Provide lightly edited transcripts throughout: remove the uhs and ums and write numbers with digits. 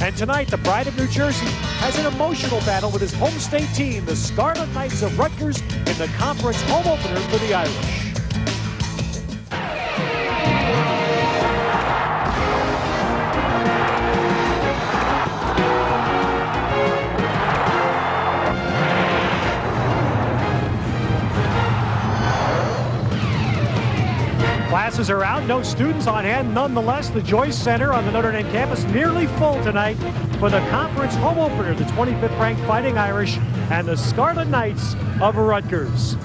And tonight, the pride of New Jersey has an emotional battle with his home state team, the Scarlet Knights of Rutgers, in the conference home opener for the Irish. Classes are out, no students on hand. Nonetheless, the Joyce Center on the Notre Dame campus nearly full tonight for the conference home opener, the 25th ranked Fighting Irish and the Scarlet Knights of Rutgers.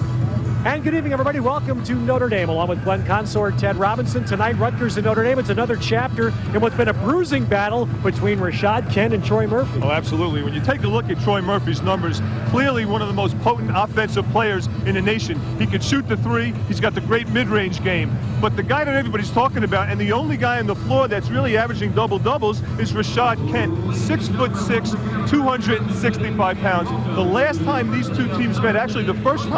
And good evening, everybody. Welcome to Notre Dame, along with Glenn Consort, Ted Robinson. Tonight, Rutgers and Notre Dame. It's another chapter in what's been a bruising battle between Rashad Kent and Troy Murphy. Oh, absolutely. When you take a look at Troy Murphy's numbers, clearly one of the most potent offensive players in the nation. He can shoot the three. He's got the great mid-range game. But the guy that everybody's talking about, and the only guy on the floor that's really averaging double-doubles, is Rashad Kent, 6'6", 265 pounds. The last time these two teams met, actually the first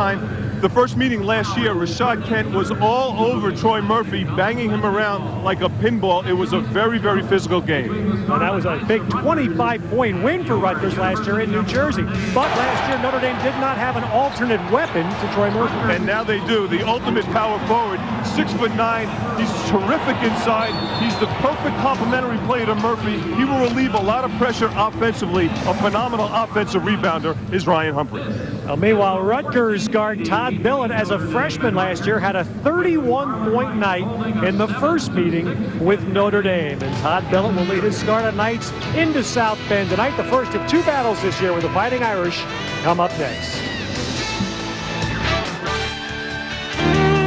meeting last year, Rashad Kent was all over Troy Murphy, banging him around like a pinball. It was a very, very physical game. And that was a big 25-point win for Rutgers last year in New Jersey. But last year, Notre Dame did not have an alternate weapon to Troy Murphy. And now they do. The ultimate power forward, 6'9". He's terrific inside. He's the perfect complementary player to Murphy. He will relieve a lot of pressure offensively. A phenomenal offensive rebounder is Ryan Humphrey. Meanwhile, Rutgers guard Todd Billett, as a freshman last year, had a 31-point night in the first meeting with Notre Dame. And Todd Billett will lead his Scarlet Knights into South Bend tonight. The first of two battles this year with the Fighting Irish come up next.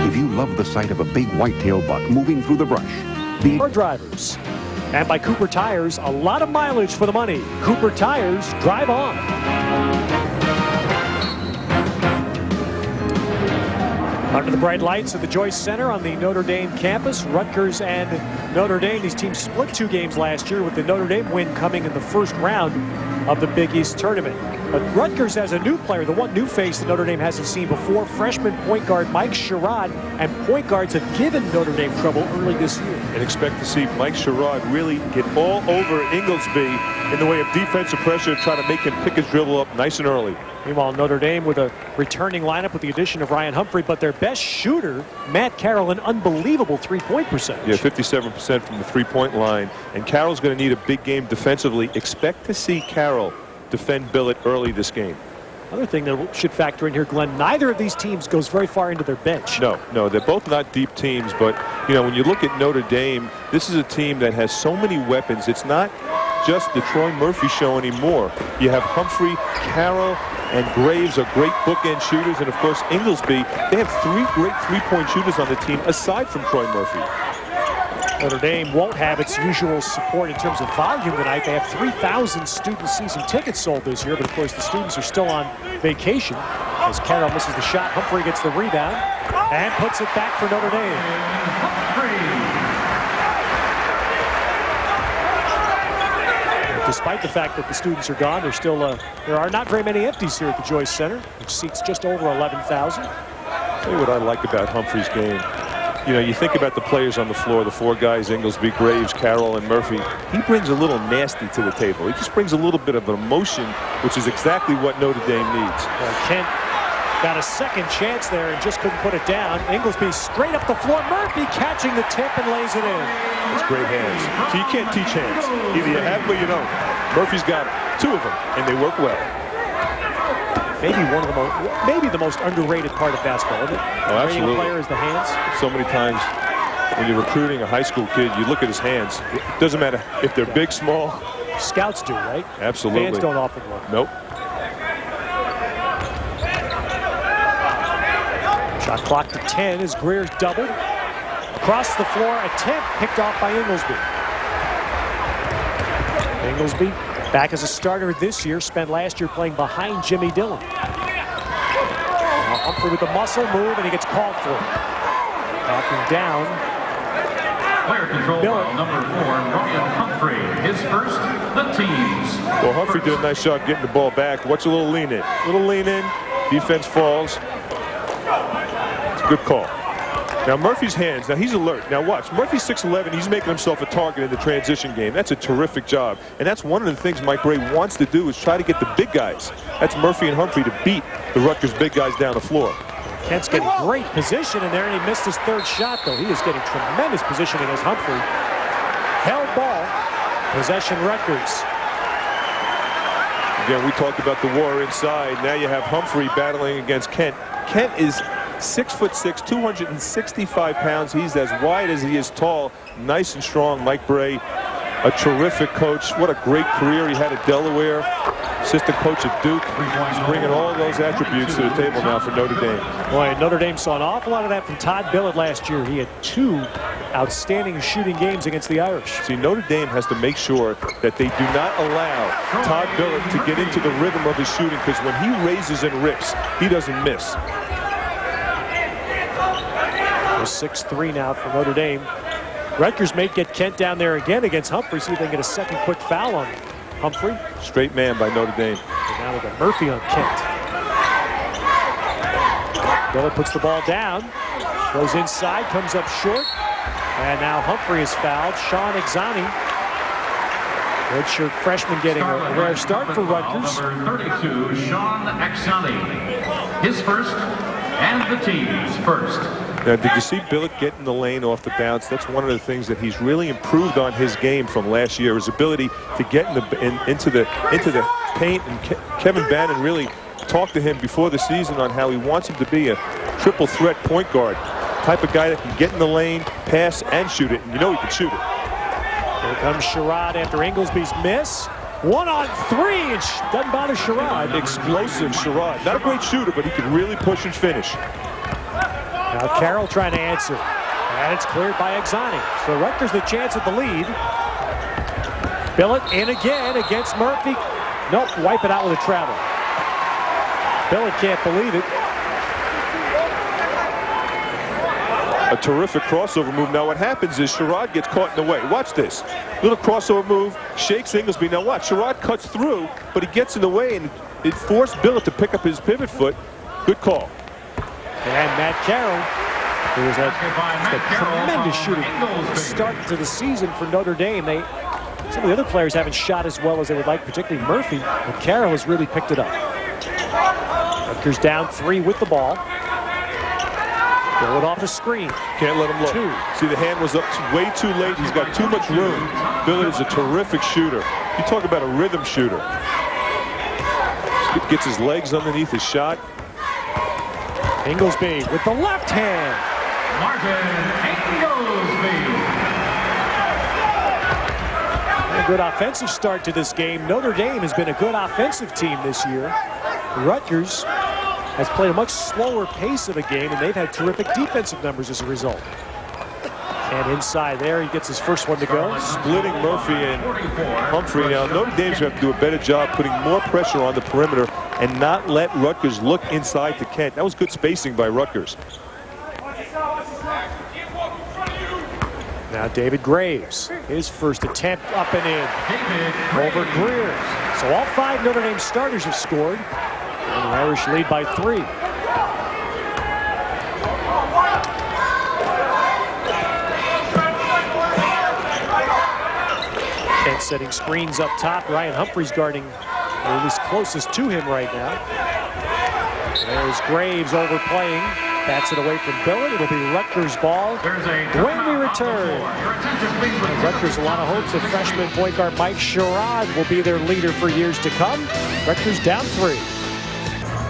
If you love the sight of a big whitetail buck moving through the brush, For drivers. And by Cooper Tires, a lot of mileage for the money. Cooper Tires, drive on. Under the bright lights of the Joyce Center on the Notre Dame campus, Rutgers and Notre Dame. These teams split two games last year, with the Notre Dame win coming in the first round of the Big East tournament. But Rutgers has a new player, the one new face that Notre Dame hasn't seen before, freshman point guard Mike Sherrod, and point guards have given Notre Dame trouble early this year. And expect to see Mike Sherrod really get all over Inglesby in the way of defensive pressure, try to make him pick his dribble up nice and early. Meanwhile, Notre Dame with a returning lineup with the addition of Ryan Humphrey, but their best shooter, Matt Carroll, an unbelievable three-point percentage. Yeah, 57% from the three-point line. And Carroll's going to need a big game defensively. Expect to see Carroll defend Billett early this game. Another thing that should factor in here, Glenn, neither of these teams goes very far into their bench. No, they're both not deep teams, but, you know, when you look at Notre Dame, this is a team that has so many weapons. It's not just the Troy Murphy show anymore. You have Humphrey, Carroll, and Graves are great bookend shooters, and of course Inglesby. They have three great three-point shooters on the team aside from Troy Murphy. Notre Dame won't have its usual support in terms of volume tonight. They have 3,000 student season tickets sold this year, but of course the students are still on vacation. As Carroll misses the shot, Humphrey gets the rebound and puts it back for Notre Dame. Despite the fact that the students are gone, there are not very many empties here at the Joyce Center, which seats just over 11,000. Tell you what I like about Humphrey's game. You know, you think about the players on the floor, the four guys, Inglesby, Graves, Carroll, and Murphy. He brings a little nasty to the table. He just brings a little bit of an emotion, which is exactly what Notre Dame needs. Well, Kent got a second chance there and just couldn't put it down. Inglesby straight up the floor. Murphy catching the tip and lays it in. It's great hands. So you can't teach hands. Either you have them or you don't. Murphy's got two of them, and they work well. Maybe the most underrated part of basketball, isn't it? Oh, absolutely. A player is the hands. So many times when you're recruiting a high school kid, you look at his hands. It doesn't matter if they're big, small. Scouts do, right? Absolutely. Fans don't often look. Nope. Shot clock to 10 as Greer's doubled. Across the floor, attempt picked off by Inglesby. Inglesby back as a starter this year, spent last year playing behind Jimmy Dillon. Now Humphrey with the muscle move, and he gets called for it. Knocking down. Player control foul number 4, Ryan Humphrey. His first, the team's. Well, Humphrey did a nice job getting the ball back. Watch a little lean in. Defense falls. It's a good call. Now Murphy's hands, now he's alert. Now watch, Murphy's 6'11", he's making himself a target in the transition game. That's a terrific job. And that's one of the things Mike Bray wants to do, is try to get the big guys. That's Murphy and Humphrey to beat the Rutgers big guys down the floor. Kent's getting great position in there, and he missed his third shot, though. He is getting tremendous positioning as Humphrey. Held ball, possession Rutgers. Again, we talked about the war inside. Now you have Humphrey battling against Kent. Kent is 6'6", 265 pounds. He's as wide as he is tall. Nice and strong. Mike Bray, a terrific coach. What a great career he had at Delaware. Assistant coach at Duke. He's bringing all those attributes to the table now for Notre Dame. Boy, Notre Dame saw an awful lot of that from Todd Billett last year. He had 2 outstanding shooting games against the Irish. See, Notre Dame has to make sure that they do not allow Todd Billett to get into the rhythm of his shooting, because when he raises and rips, he doesn't miss. 6-3 now for Notre Dame. Rutgers may get Kent down there again against Humphrey. See if they can get a second quick foul on Humphrey. Straight man by Notre Dame. And now with a Murphy on Kent. Billett puts the ball down. Goes inside, comes up short. And now Humphrey is fouled. Sean Exani, redshirt freshman, getting a rare start for Rutgers. Number 32, Sean Exani. His first and the team's first. Now, did you see Billett get in the lane off the bounce? That's one of the things that he's really improved on his game from last year, his ability to get into the paint. And Kevin Bannon really talked to him before the season on how he wants him to be a triple threat point guard, type of guy that can get in the lane, pass, and shoot it. And you know he can shoot it. Here comes Sherrod after Inglesby's miss. 1-on-3, and doesn't bother Sherrod. Explosive Sherrod. Not a great shooter, but he can really push and finish. Now Carroll trying to answer, and it's cleared by Exani. So Rutgers the chance at the lead. Billett in again against Murphy. Nope, wipe it out with a travel. Billett can't believe it. A terrific crossover move. Now what happens is Sherrod gets caught in the way. Watch this. Little crossover move, shakes Inglesby. Now watch, Sherrod cuts through, but he gets in the way, and it forced Billett to pick up his pivot foot. Good call. And Matt Carroll, who was a tremendous shooting start to the season for Notre Dame. Some of the other players haven't shot as well as they would like, particularly Murphy, but Carroll has really picked it up. Rutgers down 3 with the ball. Throw it off a screen. Can't let him look. 2. See, the hand was up way too late. He's got too much room. Billett is a terrific shooter. You talk about a rhythm shooter. Gets his legs underneath his shot. Inglesby with the left hand. Martin Inglesby. A good offensive start to this game. Notre Dame has been a good offensive team this year. Rutgers has played a much slower pace of a game, and they've had terrific defensive numbers as a result. And inside there, he gets his first one to go. Splitting Murphy and Humphrey. Now, Notre Dame's going to have to do a better job putting more pressure on the perimeter and not let Rutgers look inside to Kent. That was good spacing by Rutgers. Now David Graves, his first attempt up and in over Greer. So all 5 Notre Dame starters have scored. And the Irish lead by 3. Kent setting screens up top. Ryan Humphreys guarding, or at least closest to him right now. There's Graves overplaying. Bats it away from Billett. It'll be Rutgers ball when we return. Rutgers a lot of hopes that freshman point guard Mike Sherrod will be their leader for years to come. Rutgers down 3.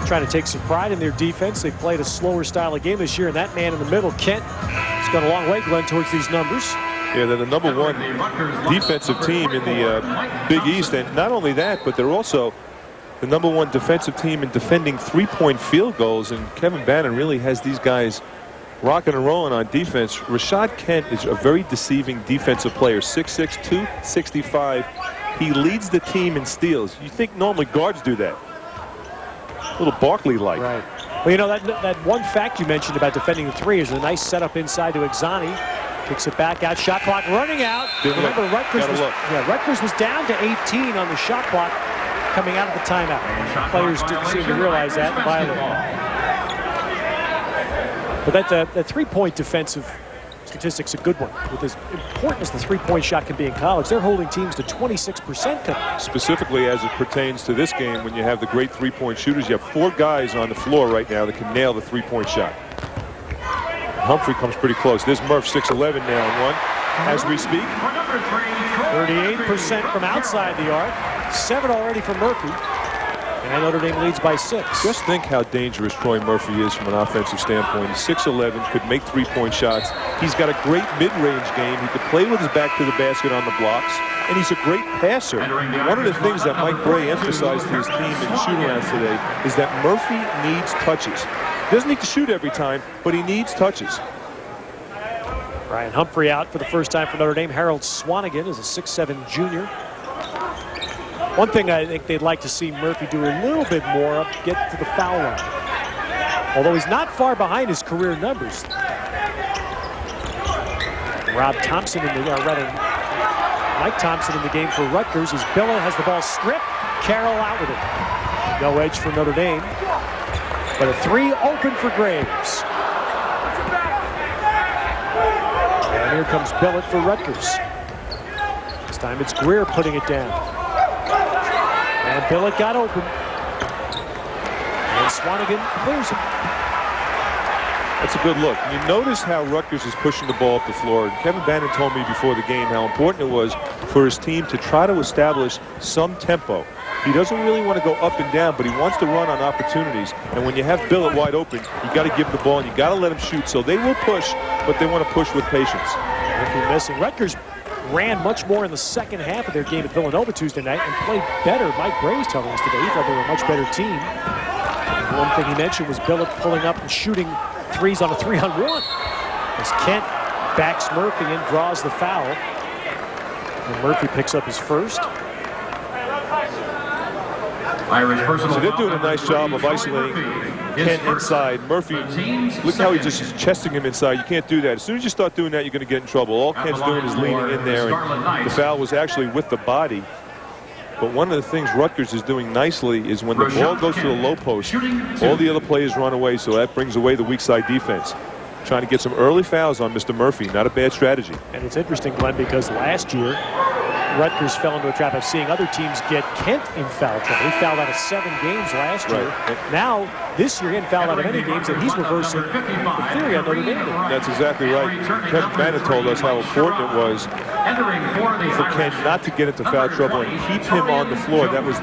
Trying to take some pride in their defense. They've played a slower style of game this year, and that man in the middle, Kent, has gone a long way, Glenn, towards these numbers. Yeah, they're the #1 defensive team in the Big East, and not only that, but they're also the #1 defensive team in defending 3-point field goals, and Kevin Bannon really has these guys rocking and rolling on defense. Rashad Kent is a very deceiving defensive player, 6'6", 265. He leads the team in steals. You think normally guards do that. A little Barkley-like. Right. Well, you know, that one fact you mentioned about defending the 3 is a nice setup inside to Exani. Kicks it back out. Shot clock running out. Remember, Rutgers was down to 18 on the shot clock coming out of the timeout. Players didn't seem to realize that. But that three-point defensive statistic's a good one. With as important as the three-point shot can be in college, they're holding teams to 26% tonight. Specifically as it pertains to this game, when you have the great three-point shooters, you have 4 guys on the floor right now that can nail the three-point shot. Humphrey comes pretty close. There's Murph, 6'11" now and one as we speak. 38% from outside the arc. 7 already for Murphy. And Notre Dame leads by 6. Just think how dangerous Troy Murphy is from an offensive standpoint. He's 6'11", could make three-point shots. He's got a great mid-range game. He could play with his back to the basket on the blocks. And he's a great passer. One of the things that Mike Bray emphasized to his team in shoot-arounds today is that Murphy needs touches. He doesn't need to shoot every time, but he needs touches. Brian Humphrey out for the first time for Notre Dame. Harold Swanigan is a 6'7" junior. One thing I think they'd like to see Murphy do a little bit more of, get to the foul line. Although he's not far behind his career numbers. Rob Thompson Mike Thompson in the game for Rutgers as Billa has the ball stripped. Carroll out with it. No edge for Notre Dame. But a 3 open for Graves. And here comes Billett for Rutgers. This time it's Greer putting it down. And Billett got open. And Swanigan clears it. That's a good look. You notice how Rutgers is pushing the ball up the floor. And Kevin Bannon told me before the game how important it was for his team to try to establish some tempo. He doesn't really want to go up and down, but he wants to run on opportunities. And when you have Billett wide open, you got to give him the ball and you got to let him shoot. So they will push, but they want to push with patience. If you're missing, Rutgers ran much more in the second half of their game at Villanova Tuesday night and played better. Mike Bray's telling us today he thought they were a much better team. And one thing he mentioned was Billett pulling up and shooting threes on a 3-on-1. As Kent backs Murphy and draws the foul. And Murphy picks up his first. So they're doing a nice job of isolating Kent inside. Murphy, look how he just is chesting him inside. You can't do that. As soon as you start doing that, you're going to get in trouble. All Kent's doing is leaning in there, and the foul was actually with the body. But one of the things Rutgers is doing nicely is when the ball goes to the low post, all the other players run away, so that brings away the weak side defense. Trying to get some early fouls on Mr. Murphy. Not a bad strategy. And it's interesting, Glenn, because last year, Rutgers fell into a trap of seeing other teams get Kent in foul trouble. He fouled out of 7 games last year. Now, this year, he hadn't fouled out of any games, and he's reversing the theory on Notre Dame. That's exactly right. Kevin Bannon told us how important it was for Kent not to get into foul trouble and keep him on the floor. That was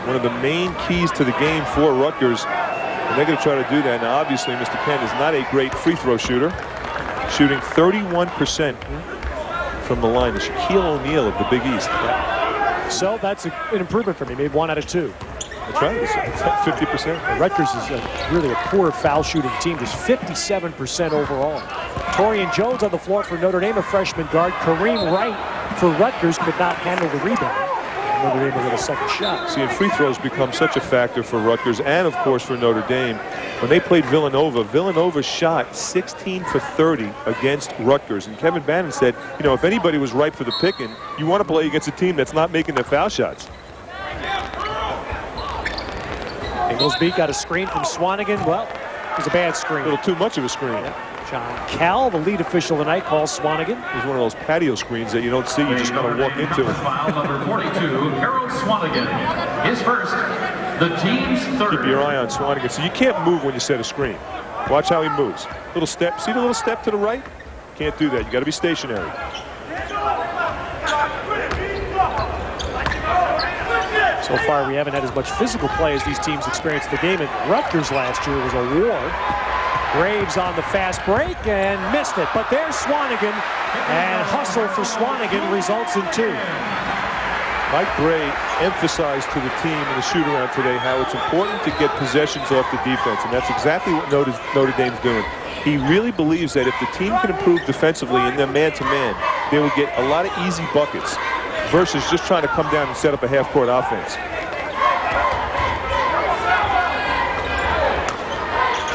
one of the main keys to the game for Rutgers, and they're going to try to do that. Now, obviously, Mr. Kent is not a great free throw shooter, shooting 31%. From the line, the Shaquille O'Neal of the Big East. So that's an improvement for me. Made 1 out of 2. That's right. It's 50%. Rutgers is really a poor foul shooting team. Just 57% overall. Torian Jones on the floor for Notre Dame, a freshman guard. Kareem Wright for Rutgers could not handle the rebound. Notre Dame will get a second shot. See, and free throws become such a factor for Rutgers and, of course, for Notre Dame. When they played Villanova, Villanova shot 16 for 30 against Rutgers. And Kevin Bannon said, you know, if anybody was ripe for the picking, you want to play against a team that's not making their foul shots. Inglesby got a screen from Swanigan. Well, it was a bad screen. A little too much of a screen. Yeah. John Cal, the lead official tonight, calls Swanigan. It's one of those patio screens that you don't see. You just kind of walk into it. Foul number 42, Harold Swanigan. His first, the team's third. Keep your eye on Swanigan. So you can't move when you set a screen. Watch how he moves. Little step. See the little step to the right? Can't do that. You got to be stationary. So far, we haven't had as much physical play as these teams experienced. The game at Rutgers last year was a war. Graves on the fast break and missed it. But there's Swanigan, and hustle for Swanigan results in 2. Mike Bray emphasized to the team in the shoot-around today how it's important to get possessions off the defense, and that's exactly what Notre Dame's doing. He really believes that if the team can improve defensively in their man-to-man, they will get a lot of easy buckets versus just trying to come down and set up a half-court offense.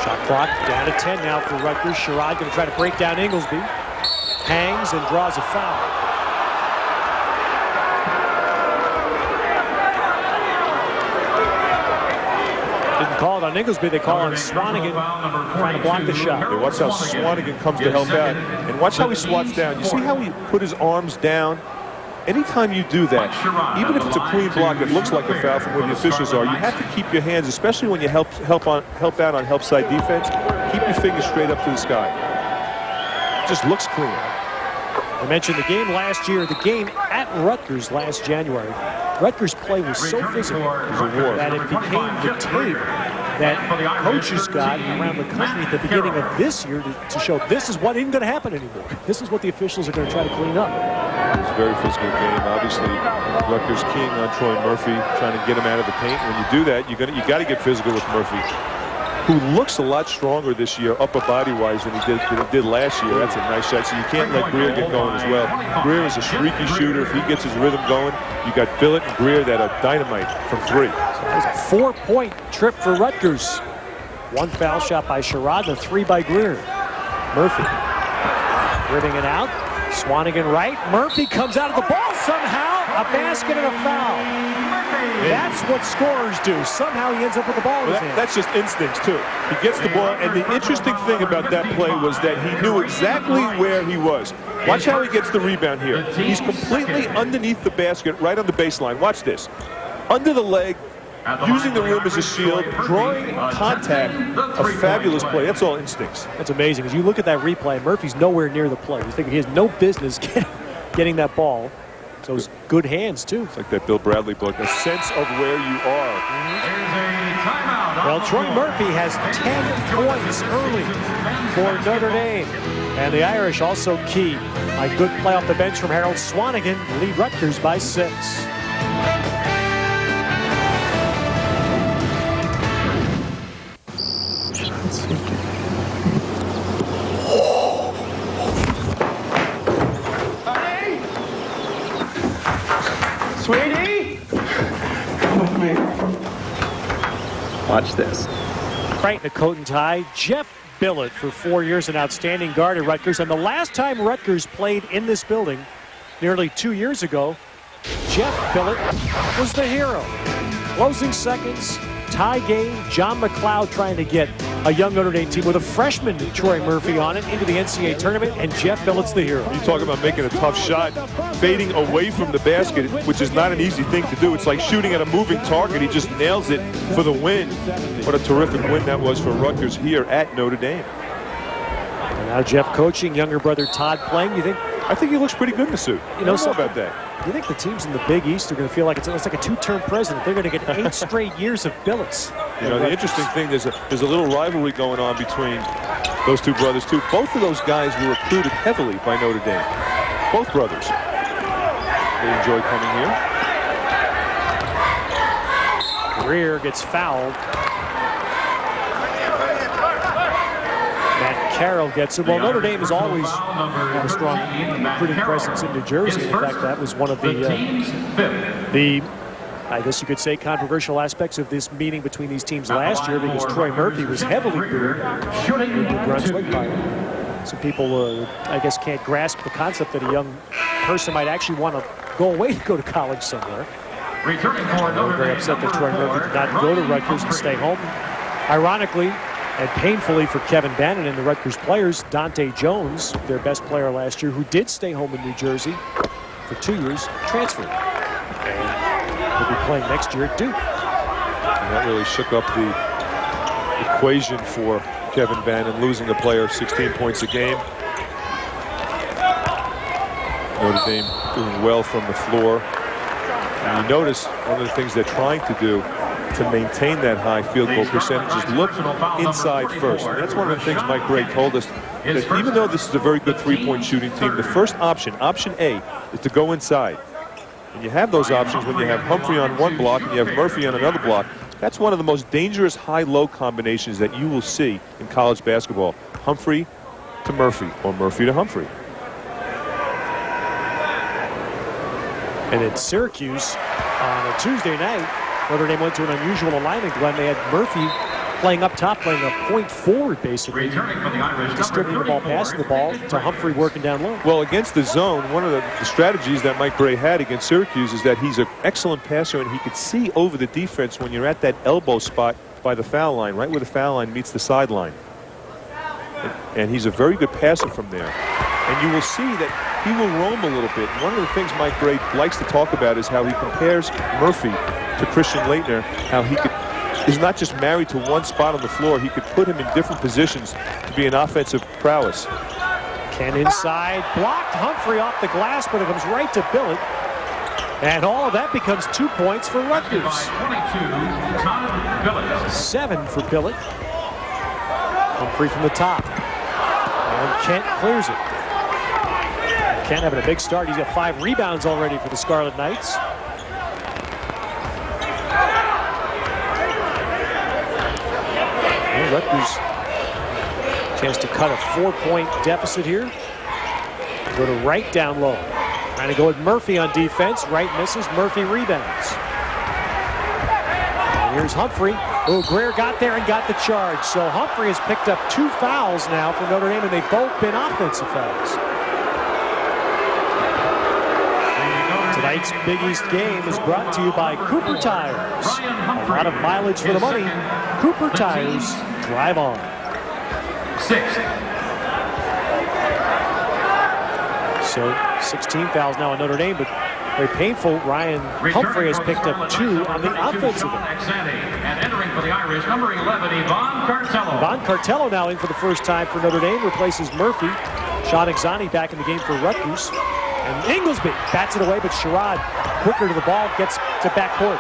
Shot clock down to 10 now for Rutgers. Sherrod going to try to break down Inglesby. Hangs and draws a foul. call it on Inglesby. They call it on Swanigan trying to block the shot. Yeah, watch how Swanigan comes to help out. And watch how he swats down. You see how he put his arms down? Anytime you do that, even if it's a clean block that looks like a foul from where the officials are, you have to keep your hands, especially when you help out on help side defense, keep your fingers straight up to the sky. It just looks clean. I mentioned the game last year, the game at Rutgers last January. Rutgers' play was so physical that it became the tape that coaches got around the country at the beginning of this year to show this is what isn't going to happen anymore. This is what the officials are going to try to clean up. It's a very physical game. Obviously, Rutgers keying on Troy Murphy, trying to get him out of the paint. When you do that, you got to get physical with Murphy, who looks a lot stronger this year, upper body-wise, than he did last year. That's a nice shot. So you can't let Greer get going as well. Greer is a streaky shooter. If he gets his rhythm going, you got Billett and Greer that are dynamite from three. So that was a 4-point trip for Rutgers. One foul shot by Sherrod, and a 3 by Greer. Murphy ribbing it out. Swanigan right. Murphy comes out of the ball somehow. A basket and a foul. That's what scorers do. Somehow he ends up with the ball in his hand. That's just instincts, too. He gets the ball, and the interesting thing about that play was that he knew exactly where he was. Watch how he gets the rebound here. He's completely underneath the basket, right on the baseline. Watch this. Under the leg, using the rim as a shield, drawing contact. A fabulous play. That's all instincts. That's amazing. As you look at that replay, Murphy's nowhere near the play. You think he has no business getting that ball. So it's good hands, too. It's like that Bill Bradley book, a sense of where you are. Well, Troy Murphy has 10 points early for Notre Dame. And the Irish also key. A good play off the bench from Harold Swanigan. Lead Rutgers by 6. Sweetie, come with me. Watch this. Right in a coat and tie, Jeff Billett for 4 years, an outstanding guard at Rutgers. And the last time Rutgers played in this building, nearly 2 years ago, Jeff Billett was the hero. Closing seconds, tie game, John McLeod trying to get a young Notre Dame team with a freshman Troy Murphy on it into the NCAA tournament, and Jeff Billett's the hero. You talk about making a tough shot, fading away from the basket, which is not an easy thing to do. It's like shooting at a moving target. He just nails it for the win. What a terrific win that was for Rutgers here at Notre Dame. And now Jeff coaching, younger brother Todd playing. You think? I think he looks pretty good in the suit. You know about that. You think the teams in the Big East are going to feel like it's like a two-term president? They're going to get 8 straight years of Billets. You know, the interesting thing, there's a little rivalry going on between those two brothers, too. Both of those guys were recruited heavily by Notre Dame. Both brothers. They enjoy coming here. Greer gets fouled. Matt Carroll gets it. Well, Notre Dame has always had a strong recruiting presence in New Jersey. In fact, that was one of the I guess you could say, controversial aspects of this meeting between these teams last year, because Troy Murphy was heavily booed in New Brunswick by some people, I guess, can't grasp the concept that a young person might actually want to go away to go to college somewhere. They were very upset that Troy Murphy did not go to Rutgers and stay home. Ironically, and painfully for Kevin Bannon and the Rutgers players, Dante Jones, their best player last year, who did stay home in New Jersey for 2 years, transferred. He'll be playing next year at Duke. And that really shook up the equation for Kevin Bannon, losing a player 16 points a game. Notre Dame doing well from the floor. And you notice one of the things they're trying to do to maintain that high field goal percentage is look inside first. And that's one of the things Mike Gray told us, that even though this is a very good three-point shooting team, the first option, option A, is to go inside. And you have those options when you have Humphrey on one block and you have Murphy on another block. That's one of the most dangerous high-low combinations that you will see in college basketball. Humphrey to Murphy, or Murphy to Humphrey. And at Syracuse on a Tuesday night, Notre Dame went to an unusual alignment when they had Murphy playing up top, playing a point forward, basically. Returning for the Irish, Distributing the ball, passing the ball to Humphrey, working down low. Well, against the zone, one of the strategies that Mike Bray had against Syracuse is that he's an excellent passer, and he could see over the defense when you're at that elbow spot by the foul line, right where the foul line meets the sideline. And he's a very good passer from there. And you will see that he will roam a little bit. And one of the things Mike Bray likes to talk about is how he compares Murphy to Christian Laettner, how he is not just married to one spot on the floor. He could put him in different positions to be an offensive prowess. Ken inside, blocked Humphrey off the glass, but it comes right to Billett. And all of that becomes 2 points for Rutgers. 7 for Billett. Humphrey from the top. And Kent clears it. Kent having a big start. He's got 5 rebounds already for the Scarlet Knights. And Rutgers chance to cut a 4-point deficit here. Go to Wright down low. Trying to go with Murphy on defense. Wright misses. Murphy rebounds. And here's Humphrey. Oh, Greer got there and got the charge. So Humphrey has picked up 2 fouls now for Notre Dame, and they've both been offensive fouls. Tonight's Big East game is brought to you by Cooper Tires. A lot of mileage for the money. Cooper Tires. Drive on. 6. So 16 fouls now on Notre Dame, but very painful. Ryan Humphrey has picked up 2 on the offensive end. And entering for the Irish, number 11, Yvonne Cartello. Yvonne Cartello now in for the first time for Notre Dame, replaces Murphy. Sean Exani back in the game for Rutgers. And Inglesby bats it away, but Sherrod quicker to the ball, gets to backcourt.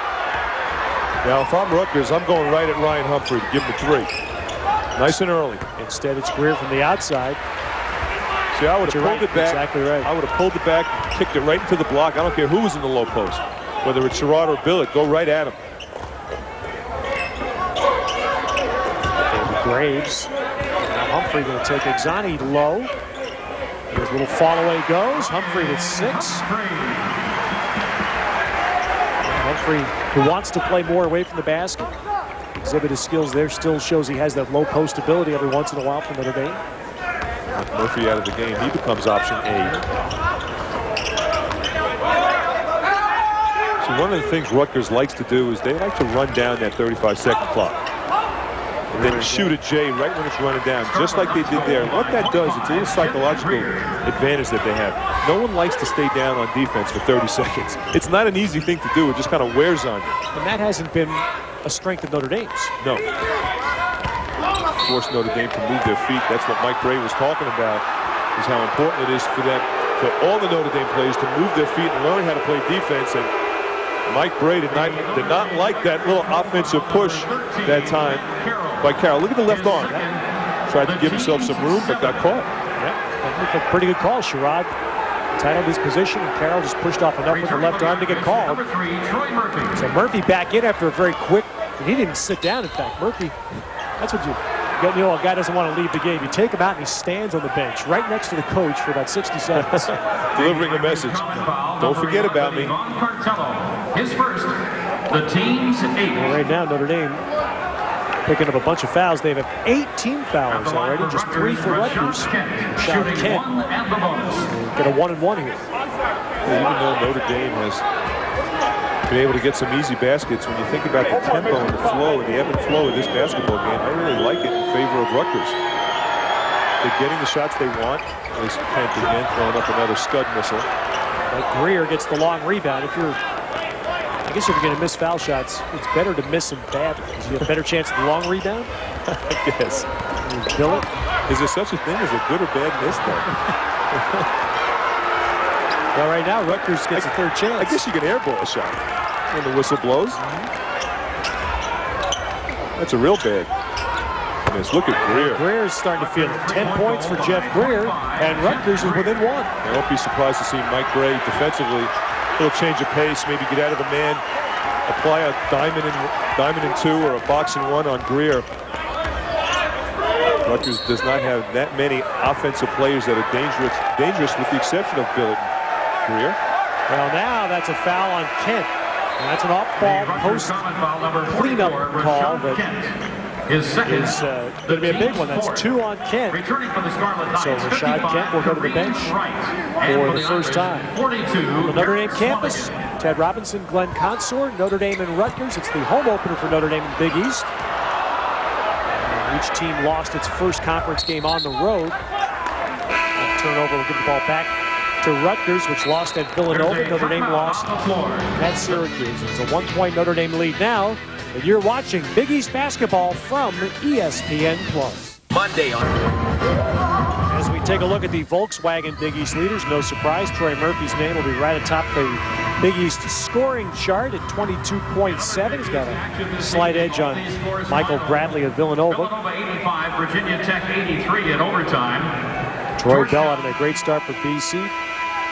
Now, if I'm Rutgers, I'm going right at Ryan Humphrey to give him a 3. Nice and early. Instead, it's Greer from the outside. See, I would have pulled it back. Exactly right. I would have pulled it back, kicked it right into the block. I don't care who was in the low post, whether it's Sherrod or Billett. Go right at him. David Graves. Now Humphrey going to take Exani low. His little fall away goes. Humphrey with 6. Humphrey, who wants to play more away from the basket, exhibit his skills there, still shows he has that low post ability every once in a while for Notre Dame. With Murphy out of the game, he becomes option A. So one of the things Rutgers likes to do is they like to run down that 35-second clock. And then shoot at Jay right when it's running down, just like they did there. And what that does, it's a little psychological advantage that they have. No one likes to stay down on defense for 30 seconds. It's not an easy thing to do. It just kind of wears on you. And that hasn't been a strength of Notre Dame's. No. Force Notre Dame to move their feet. That's what Mike Bray was talking about, is how important it is for them, for all the Notre Dame players to move their feet and learn how to play defense. And Mike Bray did not like that little offensive push that time by Carroll. Look at the left arm. Tried to give himself some room, but got caught. Yeah, a pretty good call. Sherrod titled his position, and Carroll just pushed off enough with the left arm to get called. So Murphy back in after a very quick, and he didn't sit down, in fact. Murphy, that's what you know, a guy doesn't want to leave the game. You take him out and he stands on the bench right next to the coach for about 60 seconds. Delivering a message. Don't forget about me. His first, the team's 8. Well, right now, Notre Dame picking up a bunch of fouls. They have 18 fouls already, just 3 for Rutgers. Shot Kent. Get a 1-and-1 here. Even though Notre Dame has been able to get some easy baskets, when you think about the tempo and the flow and the ebb and flow of this basketball game, I really like it in favor of Rutgers. They're getting the shots they want. There's Kent again throwing up another scud missile. But Greer gets the long rebound. I guess if you're going to miss foul shots, it's better to miss them badly because you have a better chance of the long rebound. I guess. Billett. Is there such a thing as a good or bad miss, though? Well, right now, Rutgers gets a third chance. I guess you can airball a shot when the whistle blows. That's a real bad miss. Look at Greer. Greer's starting to feel it. 10 points for Jeff Greer, and Rutgers is within 1. I won't be surprised to see Mike Bray defensively. A little change of pace, maybe get out of the man, apply a diamond and 2 or a box and 1 on Greer. Rutgers does not have that many offensive players that are dangerous with the exception of Billett and Greer. Well, now that's a foul on Kent. And that's an off-ball post cleanup call that His second. is going to be a big one. That's 2 on Kent. Returning for the Scarlet Knights, So Rashad Kent will go to the bench for the first time. 42. The Notre Dame campus, Ted Robinson, Glenn Consor, Notre Dame and Rutgers. It's the home opener for Notre Dame in Big East. And each team lost its first conference game on the road. And turnover will give the ball back to Rutgers, which lost at Villanova. Notre Dame lost at Syracuse. It's a 1-point Notre Dame lead now. And you're watching Big East basketball from ESPN+. Monday on. As we take a look at the Volkswagen Big East leaders, no surprise, Troy Murphy's name will be right atop the Big East scoring chart at 22.7. He's got a slight edge on Michael Bradley of Villanova. 85, Virginia Tech 83 in overtime. Troy Bell having a great start for BC.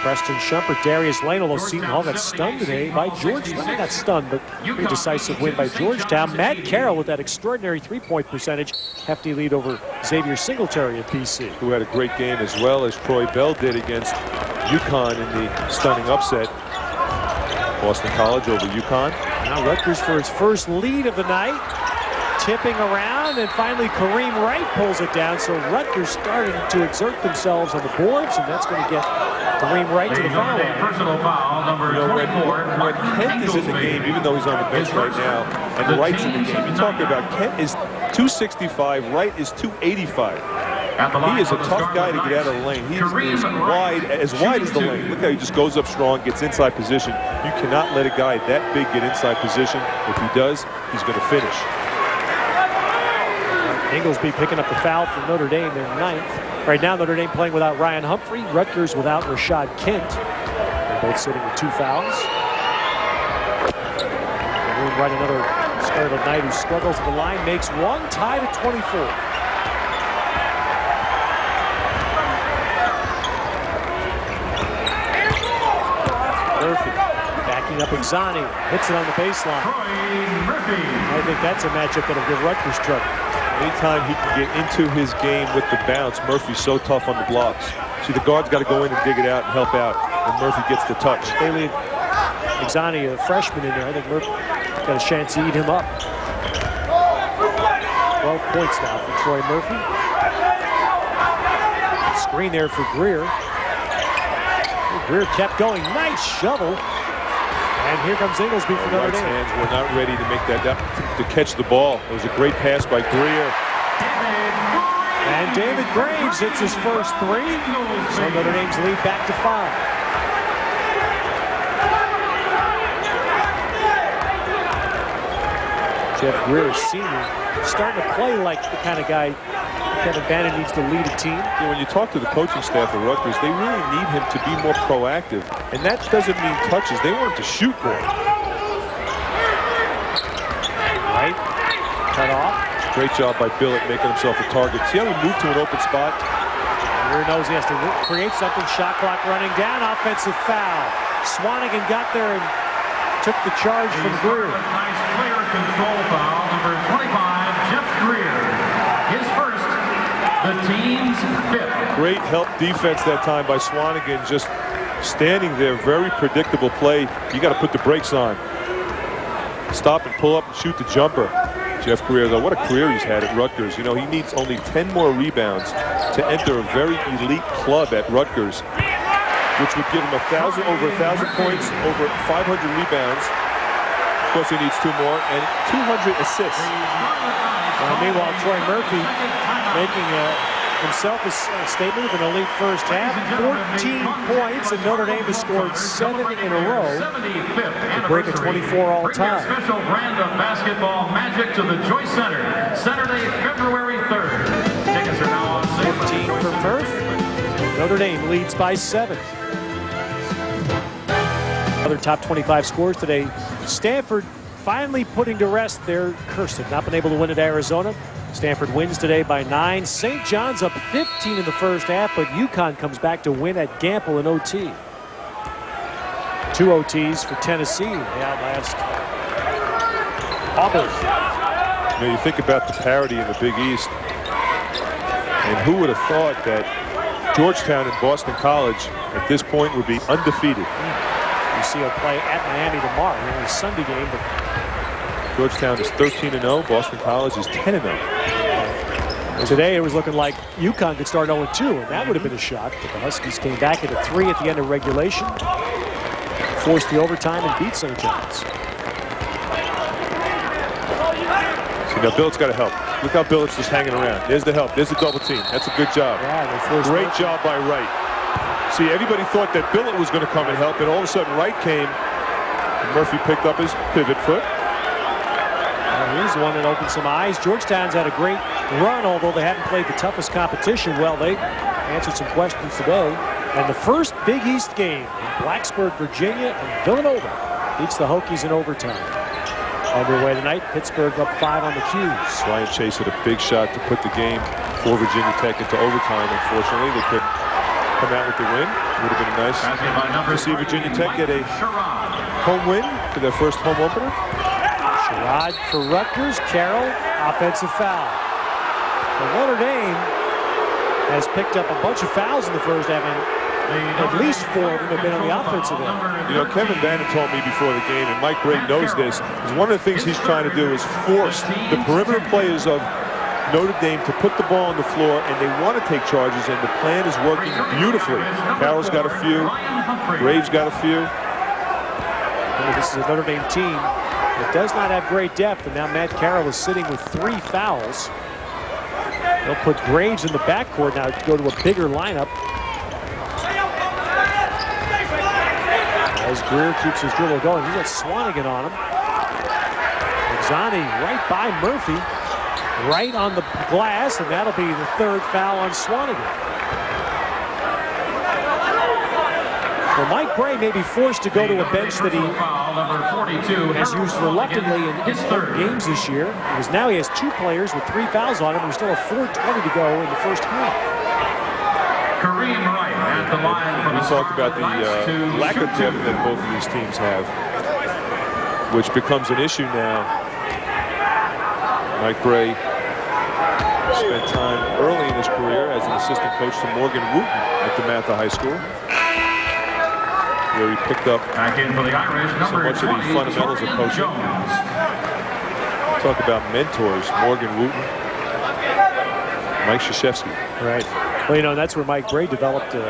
Preston Shumpert, Darius Lane, although Seton Hall got stunned today by Georgetown. Not stunned, but a decisive win by Georgetown. Matt Carroll with that extraordinary three-point percentage. Hefty lead over Xavier Singletary at BC. Who had a great game as well as Troy Bell did against UConn in the stunning upset. Boston College over UConn. Now Rutgers for its first lead of the night. Tipping around, and finally Kareem Wright pulls it down. So Rutgers starting to exert themselves on the boards, and that's going to get Kareem Wright to the foul line. Personal foul, number 24. When Kent is in the game, even though he's on the bench right now, and Wright's in the game, you're talking about Kent is 265, Wright is 285. He is a tough guy to get out of the lane. He is wide as the lane. Look how he just goes up strong, gets inside position. You cannot let a guy that big get inside position. If he does, he's going to finish. Inglesby picking up the foul for Notre Dame, their 9th. Right now, Notre Dame playing without Ryan Humphrey. Rutgers without Rashad Kent. They're both sitting with 2 fouls. Right, another Scarlet Knight who struggles to the line, makes one, tied at 24. Murphy backing up Exani, hits it on the baseline. I think that's a matchup that'll give Rutgers trouble. Anytime he can get into his game with the bounce, Murphy's so tough on the blocks. See, the guard's got to go in and dig it out and help out, and Murphy gets the touch. They leave Exani, a freshman, in there. I think Murphy's got a chance to eat him up. 12 points now for Troy Murphy. Screen there for Greer. Greer kept going. Nice shovel. And here comes Inglesby for Notre Dame. Hands were not ready to make that down, to catch the ball. It was a great pass by Greer. And David Graves hits his first 3. So Notre Dame's lead back to 5. Jeff Greer, senior, starting to play like the kind of guy Kevin Bannon needs to lead a team. Yeah, when you talk to the coaching staff at Rutgers, they really need him to be more proactive. And that doesn't mean touches. They want him to shoot more. Right. Cut off. Great job by Billett making himself a target. See how he moved to an open spot? Greer knows he has to create something. Shot clock running down. Offensive foul. Swanigan got there and took the charge from Greer. Nice player control foul, number 25, Jeff Greer. His first, the team's 5th. Great help defense that time by Swanigan, just standing there. Very predictable play. You got to put the brakes on. Stop and pull up and shoot the jumper. Jeff Greer, though, what a career he's had at Rutgers. You know, he needs only 10 more rebounds to enter a very elite club at Rutgers, which would give him over 1,000 points, over 500 rebounds. Of course, he needs 2 more, and 200 assists. Meanwhile, Troy Murphy making himself a statement of an elite first half. 14 points, and Notre Dame has scored 7 in a row to break a 24 all-time. Special brand of basketball magic to the Joyce Center, Saturday, February 3rd. Tickets are now on sale. 15 for Murph. Notre Dame leads by 7. Other top 25 scores today. Stanford finally putting to rest their curse. They've not been able to win at Arizona. Stanford wins today by 9. St. John's up 15 in the first half, but UConn comes back to win at Gamble in OT. 2 OTs for Tennessee. They outlast Auburn. You know, you think about the parity in the Big East, and who would have thought that Georgetown and Boston College at this point would be undefeated. UCO play at Miami tomorrow. Only a Sunday game, but Georgetown is 13-0. Boston College is 10-0. Today it was looking like UConn could start 0-2, and that would have been a shock. But the Huskies came back at a 3 at the end of regulation, forced the overtime, and beat St. John's. See, now Billett's got to help. Look how Billett's just hanging around. There's the help. There's the double team. That's a good job. Yeah, great job by Wright. See, everybody thought that Billett was going to come and help, and all of a sudden Wright came, and Murphy picked up his pivot foot. Here's the one that opened some eyes. Georgetown's had a great run, although they haven't played the toughest competition. Well, they answered some questions today. And the first Big East game in Blacksburg, Virginia, and Villanova beats the Hokies in overtime. Underway tonight, Pittsburgh up 5 on the Qs. Ryan Chase had a big shot to put the game for Virginia Tech into overtime. Unfortunately, they couldn't come out with the win. It would have been nice to see Virginia Tech get a home win for their first home opener. Sherrod for Rutgers. Carroll, offensive foul. Well, Notre Dame has picked up a bunch of fouls in the first half, and at least 4 of them have been on the offensive end. You know, Kevin Bannon told me before the game, and Mike Gray knows this, is one of the things he's trying to do is force the perimeter players of Notre Dame to put the ball on the floor, and they want to take charges, and the plan is working beautifully. Carroll's got a few. Graves got a few. This is a Notre Dame team that does not have great depth, and now Matt Carroll is sitting with 3 fouls. They'll put Graves in the backcourt now to go to a bigger lineup. As Greer keeps his dribble going, he's got Swanigan on him. Exani right by Murphy, right on the glass, and that'll be the 3rd foul on Swanigan. Well, Mike Gray may be forced to go to a bench that he has used reluctantly in games this year, because now he has 2 players with 3 fouls on him, and we still have 4:20 to go in the first half. We talked about the lack of depth that both of these teams have, which becomes an issue now. Mike Gray spent time early in his career as an assistant coach to Morgan Wooten at DeMatha High School, where he picked up so much of the fundamentals of coaching. Talk about mentors, Morgan Wooten, Mike Krzyzewski. Right. Well, you know, that's where Mike Gray developed an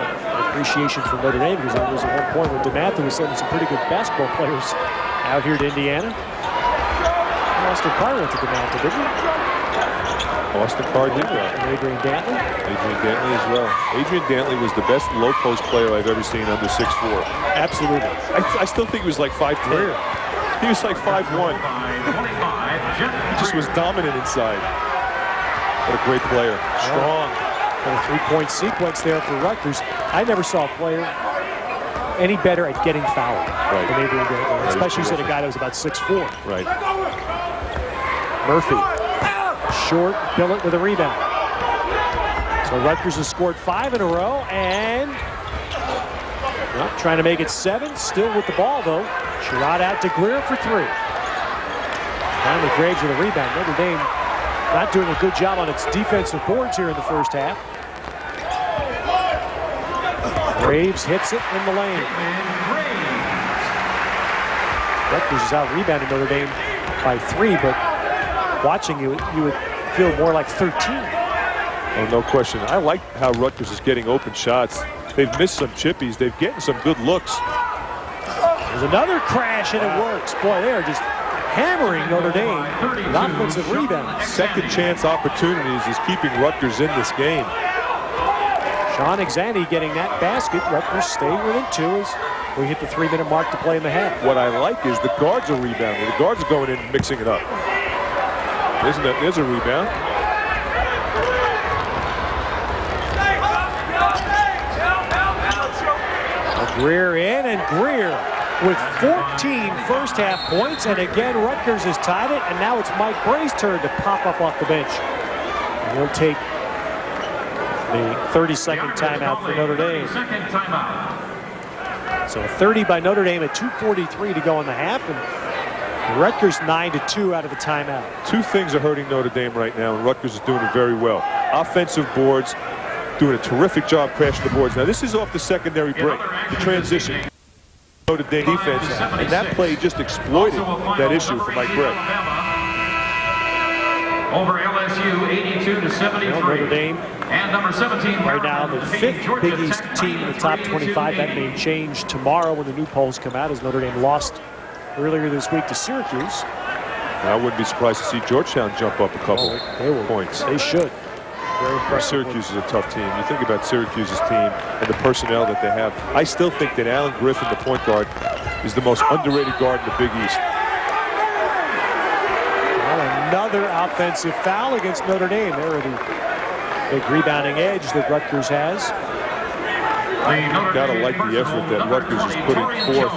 appreciation for Notre Dame, because there was at one point when DeMatha was sending some pretty good basketball players out here to Indiana. Austin Carr went to DeMatha, didn't he? Austin Carr did well. And Adrian Dantley. Adrian Dantley as well. Adrian Dantley was the best low post player I've ever seen under 6'4". Absolutely. I still think he was like 5'10". He was like 5'1". He just was dominant inside. What a great player. Strong. And a 3-point sequence there for Rutgers. I never saw a player any better at getting fouled than Adrian Dantley, especially as a guy that was about 6'4". Right. Murphy. Short, Billett with a rebound. So Rutgers has scored 5 in a row, and trying to make it 7. Still with the ball, though. Sherrod out to Greer for 3. Finally, Graves with a rebound. Notre Dame not doing a good job on its defensive boards here in the first half. Graves hits it in the lane. Rutgers is out rebounding Notre Dame by 3, but watching you would feel more like 13. Oh, no question. I like how Rutgers is getting open shots. They've missed some chippies. They've getting some good looks. There's another crash, and it works. Boy, they are just hammering Notre Dame with offensive rebounds. Second chance opportunities is keeping Rutgers in this game. Sean Exani getting that basket. Rutgers stay within 2 as we hit the 3-minute mark to play in the half. What I like is the guards are rebounding. The guards are going in and mixing it up. There's a rebound. Greer in, and Greer with 14 first half points, and again Rutgers has tied it, and now it's Mike Gray's turn to pop up off the bench. And he'll take the 30-second timeout for Notre Dame. So a 30 by Notre Dame at 2:43 to go in the half, and Rutgers 9-2 out of the timeout. 2 things are hurting Notre Dame right now, and Rutgers is doing it very well. Offensive boards, doing a terrific job crashing the boards. Now this is off the secondary break, the transition. Notre Dame defense, and that play just exploited that issue for Mike Gray. over LSU 82-73. Notre Dame And number 17 right now the 5th Big East team in the top 25. That may change tomorrow when the new polls come out, as Notre Dame lost earlier this week to Syracuse. And I wouldn't be surprised to see Georgetown jump up a couple points. They should. Very impressive. Syracuse is a tough team. You think about Syracuse's team and the personnel that they have. I still think that Alan Griffin, the point guard, is the most underrated guard in the Big East. Well, another offensive foul against Notre Dame. There are the big rebounding edge that Rutgers has. You've got to like the effort that Rutgers is putting forth.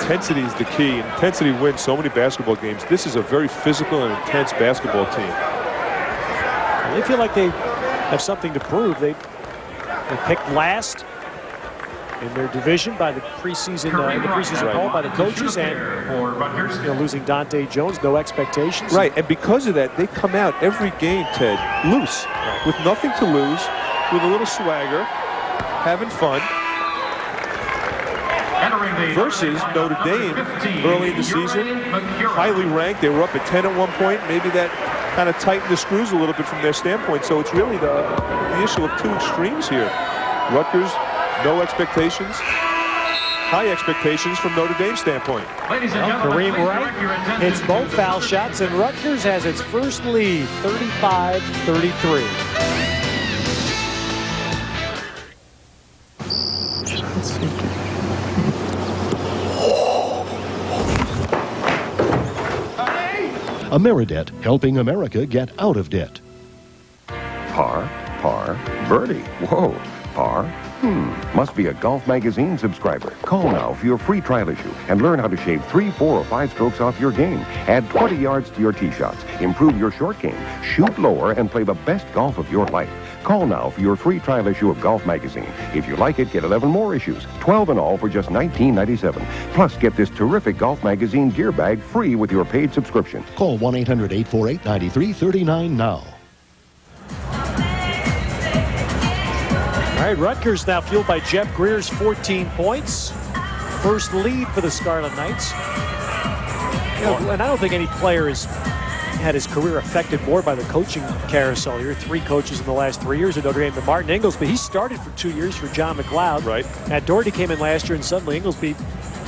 Intensity is the key. Intensity wins so many basketball games. This is a very physical and intense basketball team. They feel like they have something to prove. They picked last in their division by the preseason poll by the coaches, and losing Dante Jones, no expectations. Right, and because of that, they come out every game, Ted, loose, with nothing to lose, with a little swagger, having fun. Versus Notre Dame early in the season, highly ranked. They were up at 10 at one point. Maybe that kind of tightened the screws a little bit from their standpoint. So it's really the issue of two extremes here. Rutgers, no expectations. High expectations from Notre Dame's standpoint. Kareem Wright hits both foul shots, and Rutgers has its first lead, 35-33. Ameridebt, helping America get out of debt. Par, birdie. Whoa, par. Must be a Golf Magazine subscriber. Call now for your free trial issue and learn how to shave 3, 4, or 5 strokes off your game. Add 20 yards to your tee shots. Improve your short game. Shoot lower and play the best golf of your life. Call now for your free trial issue of Golf Magazine. If you like it, get 11 more issues, 12 in all for just $19.97. Plus, get this terrific Golf Magazine gear bag free with your paid subscription. Call 1-800-848-9339 now. All right, Rutgers now fueled by Jeff Greer's 14 points. First lead for the Scarlet Knights. And I don't think any player has had his career affected more by the coaching carousel here. 3 coaches in the last 3 years at Notre Dame. But Martin Inglesby, he started for 2 years for John McLeod. Right. Matt Doherty came in last year, and suddenly Inglesby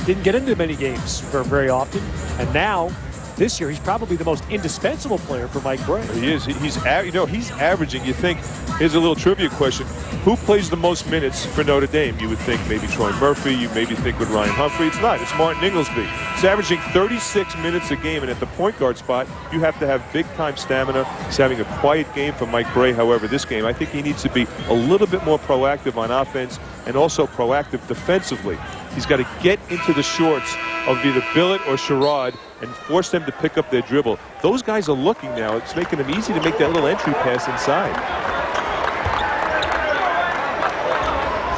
didn't get into many games very often. And now, this year, he's probably the most indispensable player for Mike Brey. He is. He's averaging. You think, here's a little trivia question. Who plays the most minutes for Notre Dame? You would think maybe Troy Murphy. You maybe think with Ryan Humphrey. It's not. It's Martin Inglesby. He's averaging 36 minutes a game, and at the point guard spot, you have to have big-time stamina. He's having a quiet game for Mike Brey. However, this game, I think he needs to be a little bit more proactive on offense and also proactive defensively. He's got to get into the shorts of either Billett or Sherrod and force them to pick up their dribble. Those guys are looking now. It's making them easy to make that little entry pass inside.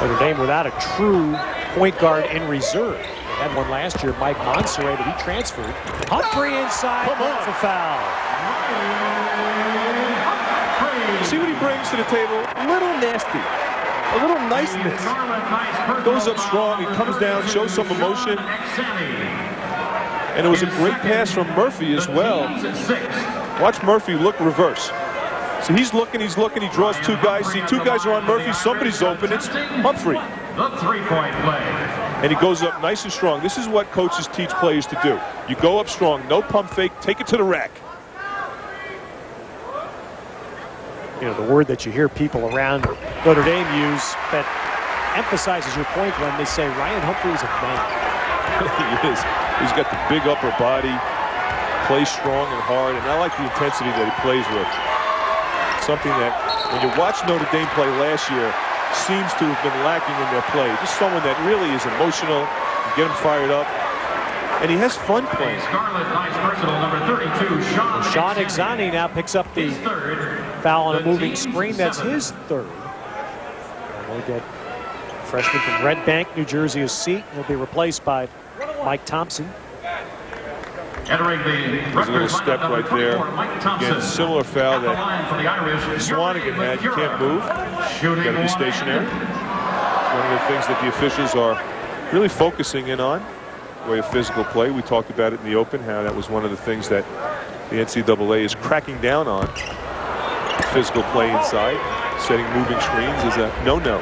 Notre Dame without a true point guard in reserve. They had one last year, Mike Monserrat, but he transferred. Humphrey inside, that's a foul. See what he brings to the table? A little nasty. A little niceness. Goes up strong, he comes down, shows some emotion. And it was a great pass from Murphy as well. Watch Murphy look reverse. So he's looking, he draws 2 guys. See, 2 guys are on Murphy, somebody's open, it's Humphrey. The 3-point play. And he goes up nice and strong. This is what coaches teach players to do. You go up strong, no pump fake, take it to the rack. You know, the word that you hear people around Notre Dame use that emphasizes your point when they say Ryan Humphrey is a man. He is. He's got the big upper body, plays strong and hard, and I like the intensity that he plays with. Something that, when you watch Notre Dame play last year, seems to have been lacking in their play. Just someone that really is emotional, get him fired up, and he has fun playing. Scarlet Knights personal number 32, Sean Exani now picks up the foul on a moving screen. That's his 3rd. And we'll get freshman from Red Bank, New Jersey, a seat. He'll be replaced by Mike Thompson. Entering the There's a little step right there. Again, similar foul that Swanigan had. You can't move. You've got to be stationary. One of the things that the officials are really focusing in on. way of physical play. We talked about it in the Open, how that was one of the things that the NCAA is cracking down on. Physical play inside, setting moving screens is a no-no.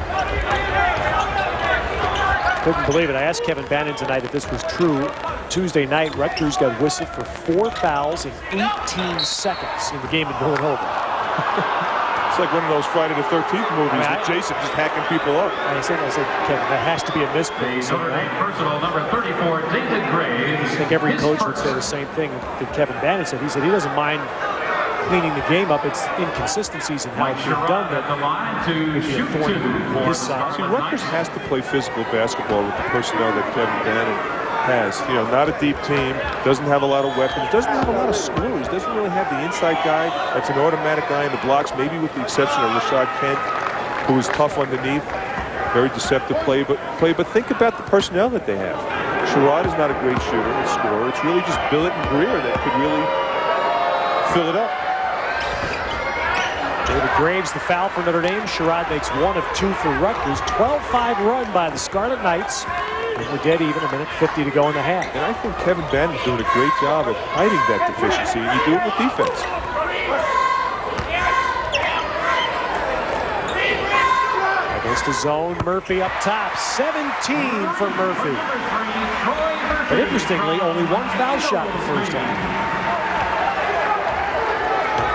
Couldn't believe it. I asked Kevin Bannon tonight if this was true. Tuesday night, Rutgers got whistled for 4 fouls in 18 seconds in the game in Villanova. It's like one of those Friday the 13th movies with Jason just hacking people up. I said, Kevin, that has to be a misprint. Notre Dame personal number 34, David Graves. I think every coach would say the same thing that Kevin Bannon said. He said he doesn't mind cleaning the game up. It's inconsistencies in how it's being done that would be a thorn in his side. See, Rutgers has to play physical basketball with the personnel that Kevin Bannon has. You know, not a deep team, doesn't have a lot of weapons, doesn't have a lot of screws, doesn't really have the inside guy that's an automatic guy in the blocks, maybe with the exception of Rashad Kent, who is tough underneath, very deceptive play. But think about the personnel that they have. Sherrod is not a great shooter and scorer. It's really just Billett and Greer that could really fill it up. David Graves, the foul for Notre Dame. Sherrod makes 1 of 2 for Rutgers. 12-5 run by the Scarlet Knights. And we're dead even, 1:50 to go in the half. And I think Kevin Bannon's doing a great job of hiding that deficiency, and you do it with defense. Against the zone, Murphy up top. 17 for Murphy. But interestingly, only 1 foul shot in the first half.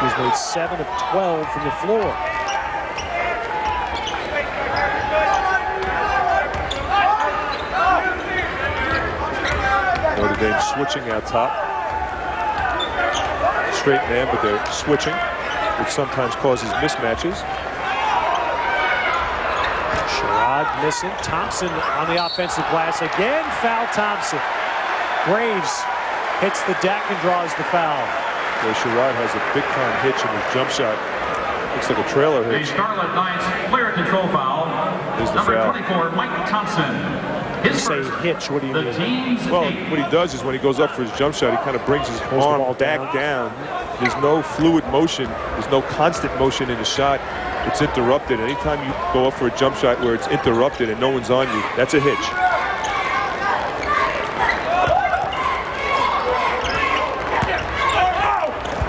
He's made 7 of 12 from the floor. Notre Dame switching out top. Straight man, but they're switching, which sometimes causes mismatches. Sherrod missing. Thompson on the offensive glass again. Foul Thompson. Graves hits the deck and draws the foul. Well, Sherrod has a big-time hitch in his jump shot. Looks like a trailer hitch. The Scarlet Knights player control foul. Number 24, Mike Thompson. You say hitch, what do you mean? Well, what he does is when he goes up for his jump shot, he kind of brings his arm back down. There's no fluid motion. There's no constant motion in the shot. It's interrupted. Anytime you go up for a jump shot where it's interrupted and no one's on you, that's a hitch.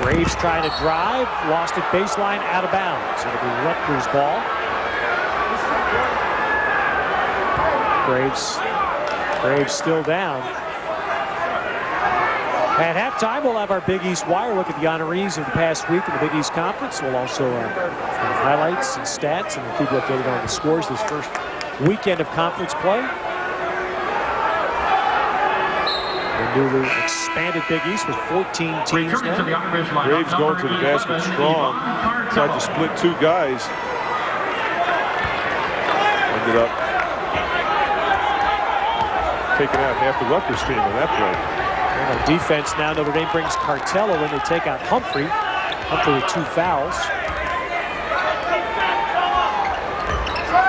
Graves trying to drive, lost it baseline, out of bounds. It'll be Rutgers ball. Graves still down. At halftime, we'll have our Big East Wire look at the honorees of the past week in the Big East Conference. We'll also have highlights and stats, and we'll keep you updated on the scores this first weekend of conference play. The newly expanded Big East with 14 teams now. Graves going to the basket strong. Tried to split 2 guys. Ended up taking out half the Rutgers team on that play. And on defense now, Notre Dame brings Cartello in. They take out Humphrey. Humphrey with 2 fouls.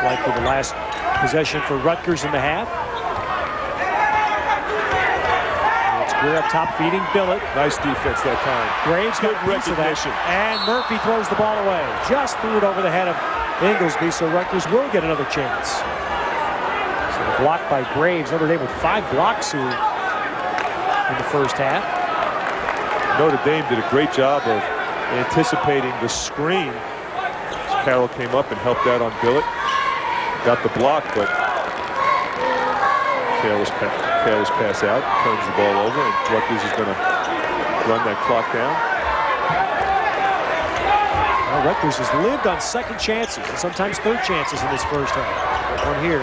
Likely the last possession for Rutgers in the half. And it's Greer up top feeding Billett. Nice defense that time. Graves got a piece of that. And Murphy throws the ball away. Just threw it over the head of Inglesby, so Rutgers will get another chance. Blocked by Graves. Notre Dame with 5 blocks in the first half. Notre Dame did a great job of anticipating the screen. Carroll came up and helped out on Billett. Got the block, but careless pass out. Turns the ball over, and Rutgers is going to run that clock down. Well, Rutgers has lived on second chances and sometimes third chances in this first half. One here.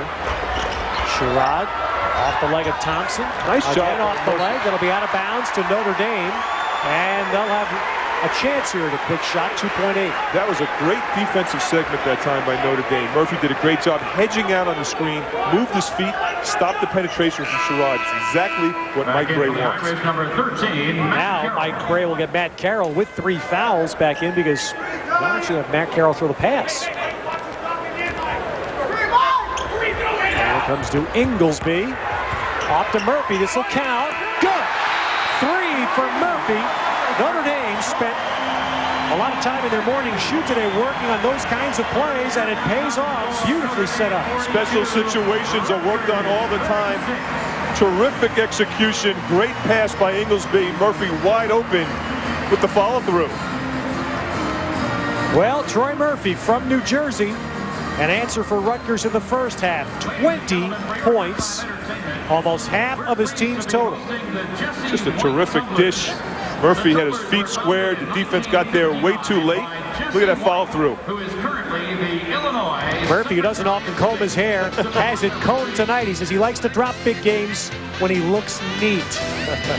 Sherrod off the leg of Thompson. Nice Again shot. Off the leg. That'll be out of bounds to Notre Dame. And they'll have a chance here at a quick shot, 2.8. That was a great defensive segment that time by Notre Dame. Murphy did a great job hedging out on the screen, moved his feet, stopped the penetration from Sherrod. It's exactly what Mike Gray wants. Number 13, now Mike Gray will get Matt Carroll with 3 fouls back in because they'll actually have Matt Carroll throw the pass. Comes to Inglesby. Off to Murphy. This will count. Good. 3 for Murphy. Notre Dame spent a lot of time in their morning shoot today working on those kinds of plays, and it pays off. Beautifully set up. Special situations are worked on all the time. Terrific execution. Great pass by Inglesby. Murphy wide open with the follow-through. Well, Troy Murphy from New Jersey, an answer for Rutgers in the first half. 20 points, almost half of his team's total. Just a terrific dish. Murphy had his feet squared. The defense got there way too late. Look at that follow-through. Murphy, who doesn't often comb his hair, has it combed tonight. He says he likes to drop big games when he looks neat.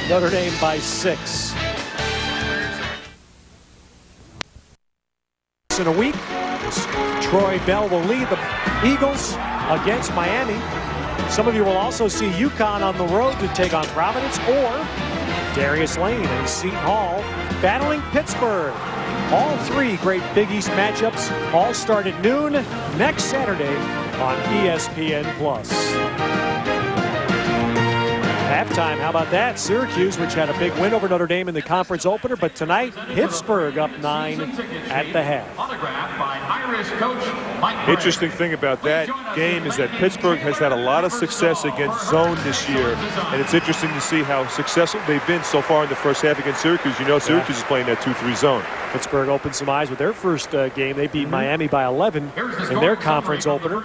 Notre Dame by 6. In a week, Troy Bell will lead the Eagles against Miami. Some of you will also see UConn on the road to take on Providence, or Darius Lane and Seton Hall battling Pittsburgh. All three great Big East matchups all start at noon next Saturday on ESPN+. Halftime, how about that? Syracuse, which had a big win over Notre Dame in the conference opener, but tonight, Pittsburgh up 9 at the half. Interesting thing about that game is that Pittsburgh has had a lot of success against zone this year, and it's interesting to see how successful they've been so far in the first half against Syracuse. You know, Syracuse is playing that 2-3 zone. Pittsburgh opened some eyes with their first game. They beat Miami by 11 in their conference opener.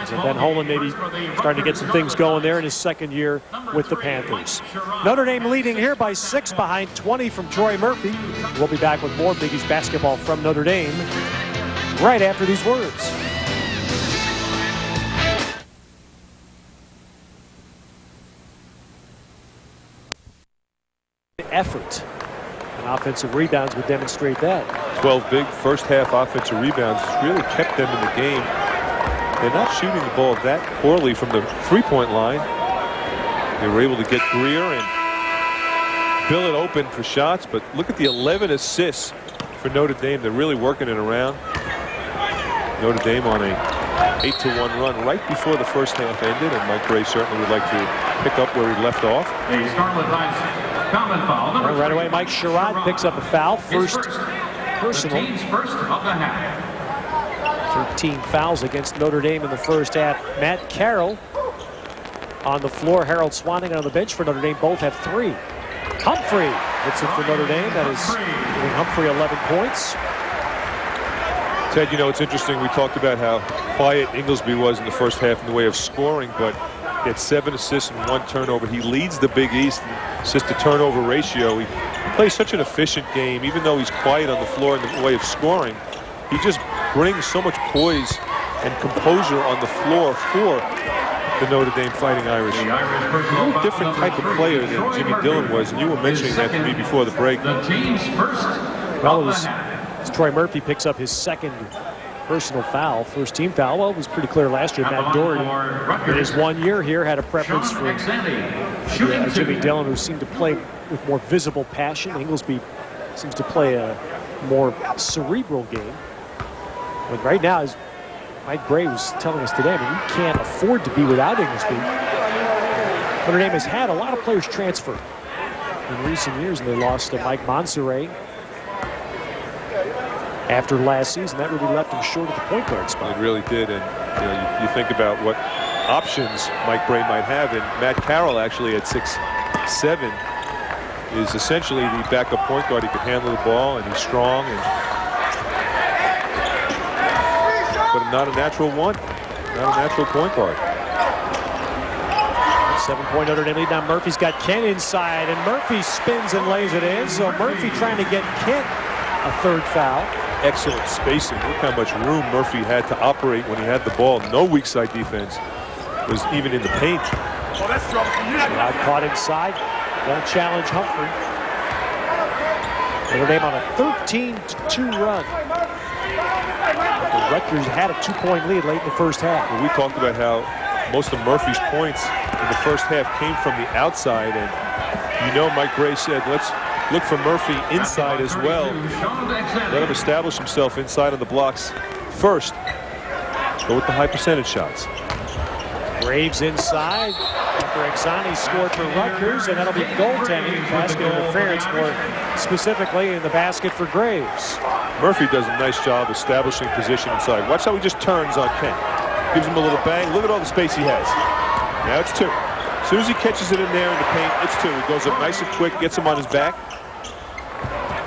So Ben Holland maybe starting to get some things going there in his second year with the Panthers. Notre Dame leading here by 6 behind 20 from Troy Murphy. We'll be back with more Big East basketball from Notre Dame right after these words. Effort and offensive rebounds would demonstrate that. 12 big first half offensive rebounds has really kept them in the game. They're not shooting the ball that poorly from the three-point line. They were able to get Greer and Bill it open for shots, but look at the 11 assists for Notre Dame. They're really working it around. Notre Dame on a 8-1 run right before the first half ended, and Mike Gray certainly would like to pick up where he left off. A Scarlet Knights common foul. Right away, Mike Sherrod picks up a foul. First personal. The team's first of the half. 13 fouls against Notre Dame in the first half. Matt Carroll on the floor. Harold Swanigan on the bench for Notre Dame. Both have 3. Humphrey hits it for Notre Dame. That is giving Humphrey 11 points. Ted, you know, it's interesting. We talked about how quiet Inglesby was in the first half in the way of scoring, but he had 7 assists and 1 turnover. He leads the Big East in assist-to-turnover ratio. He plays such an efficient game, even though he's quiet on the floor in the way of scoring. He just brings so much poise and composure on the floor for the Notre Dame Fighting Irish. A little different type of player than Jimmy Dillon was, and you were mentioning that to me before the break. The team's first. Well, it was Troy Murphy picks up his second personal foul, first team foul. Well, it was pretty clear last year. Matt Doherty, in his 1 year here, had a preference for Jimmy Dillon, who seemed to play with more visible passion. Inglesby seems to play a more cerebral game. But right now, as Mike Gray was telling us today, I mean, you can't afford to be without Inglesby. Notre Dame has had a lot of players transfer in recent years, and they lost to Mike Monserrat after last season. That really left him short of the point guard spot. It really did, and you know, you think about what options Mike Gray might have, and Matt Carroll actually at 6'7" is essentially the backup point guard. He can handle the ball, and he's strong, but not a natural one, not a natural point guard. 7-point Notre Dame lead. Now Murphy's got Kent inside, and Murphy spins and lays it in. So Murphy trying to get Kent a 3rd foul. Excellent spacing. Look how much room Murphy had to operate when he had the ball. No weak side defense was even in the paint. Sherrod caught inside. Won't challenge Humphrey. Notre Dame on a 13-2 run. The Rutgers had a 2-point lead late in the first half. Well, we talked about how most of Murphy's points in the first half came from the outside, and you know Mike Gray said, let's look for Murphy inside as well. Let him establish himself inside of the blocks first. Go with the high percentage shots. Graves inside. Exani scored for Rutgers, and that'll be goaltending. Basket interference, more specifically in the basket for Graves. Murphy does a nice job establishing position inside. Watch how he just turns on Kent. Gives him a little bang. Look at all the space he has. Now it's 2. As soon as he catches it in there in the paint, it's 2. He goes up nice and quick, gets him on his back.